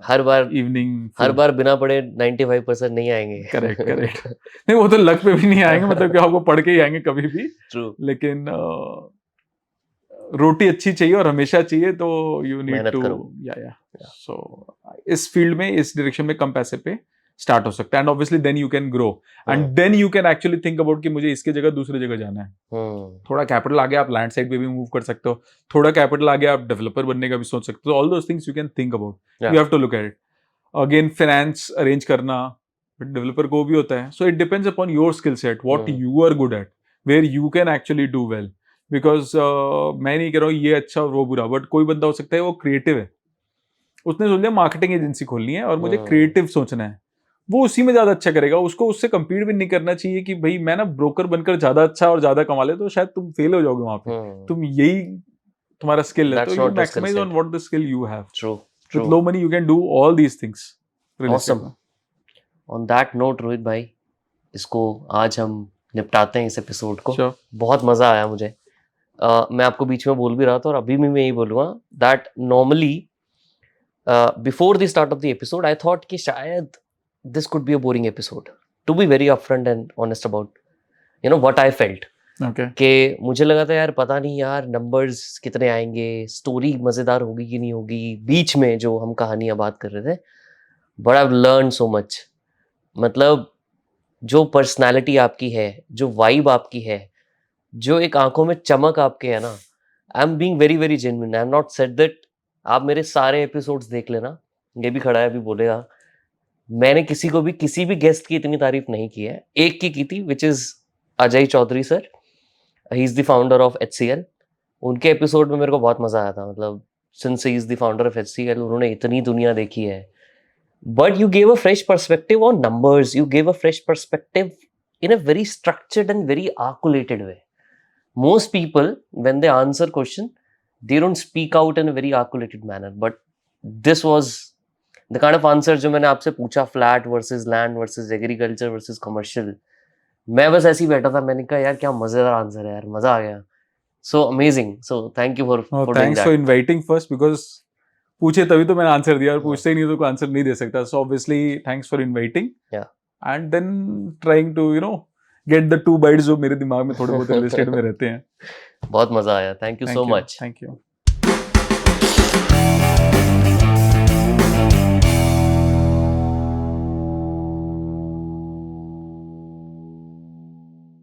हर बार इवनिंग, हर बार बिना पढ़े 95% नहीं आएंगे। करेक्ट नहीं, वो तो लक पे भी नहीं आएंगे, मतलब कि आपको पढ़ के ही आएंगे कभी भी। ट्रू। लेकिन रोटी अच्छी चाहिए और हमेशा चाहिए, तो यू नीड टू या सो इस फील्ड में, इस डायरेक्शन में कम पैसे पे स्टार्ट हो सकता है। And obviously then you can grow and then you can actually think about कि मुझे इसके जगह दूसरी जगह जाना है। थोड़ा कैपिटल आ गया, आप लैंड साइड पे भी मूव कर सकते हो। थोड़ा कैपिटल आ गया, आप डेवलपर बनने का भी सोच सकते हो। All those things you can think about, you have to look at it. Again finance arrange करना डेवलपर को भी होता है, so it depends upon your skill set, what you are good at, where you can actually do well. Because मैं नहीं कह रहा हूँ ये अच्छा और वो बुरा, बट कोई बंदा हो सकता है वो क्रिएटिव है, उसने सोच लिया मार्केटिंग एजेंसी खोलनी है और मुझे क्रिएटिव सोचना है, वो उसी में ज्यादा अच्छा करेगा। उसको उससे कंपीट भी नहीं करना चाहिए कि भाई मैं ना ब्रोकर बनकर ज्यादा अच्छा और ज्यादा कमा ले, तो शायद तुम फेल हो जाओगे वहां पे। तुम यही तुम्हारा skill है, That's तो you not the skill maximize set. on what the skill you have. True. With True. low money, you can do all these things. real estate Awesome. में. On that note, रोहित भाई, इसको आज हम निपटाते हैं इस एपिसोड को. Sure. बहुत मजा आया मुझे. मैं आपको बीच में बोल भी रहा था और अभी भी मैं यही बोलूँगा that normally before the start of the episode I thought कि शायद this could be a boring episode. To be very upfront and honest about what I felt. Okay. कि मुझे लगा था यार पता नहीं यार नंबर्स कितने आएंगे, स्टोरी मज़ेदार होगी कि नहीं होगी, बीच में जो हम कहानियाँ बात कर रहे थे. But I have learn so much. मतलब जो पर्सनालिटी आपकी है, जो वाइब आपकी है, जो एक आंखों में चमक आपके है ना, I am being very very genuine. I am not said that. आप मेरे सारे एपिसोड्स देख लेना, ये भी खड़ा है अभी बोलेगा. मैंने किसी को भी किसी भी गेस्ट की इतनी तारीफ नहीं की है. एक की थी which is Ajay Chaudhary sir. He is the founder of HCL. उनके एपिसोड में मेरे को बहुत मज़ा आया था. मतलब since he is the founder of HCL, उन्होंने इतनी दुनिया देखी है. But you gave a fresh perspective on numbers. You gave a fresh perspective in a very structured and very articulated way. Most people, when they answer question, they don't speak out in a very articulated manner. But this was the kind of answer जो मैंने आपसे पूछा, flat versus land versus agriculture versus commercial. मैं बस ऐसे ही बैठा था, मैंने कहा यार क्या मजेदार आंसर है यार, मजा आ गया. So amazing. So thank you for Oh, doing thanks that. for inviting first because पूछे तभी तो मैंने आंसर दिया और पूछते ही नहीं तो कोई आंसर नहीं दे सकता. So obviously thanks for inviting. Yeah. And then trying to get the two bites जो मेरे दिमाग में थोड़े बहुत real estate में रहते हैं. बहुत मजा आया. Thank you so much. Thank you.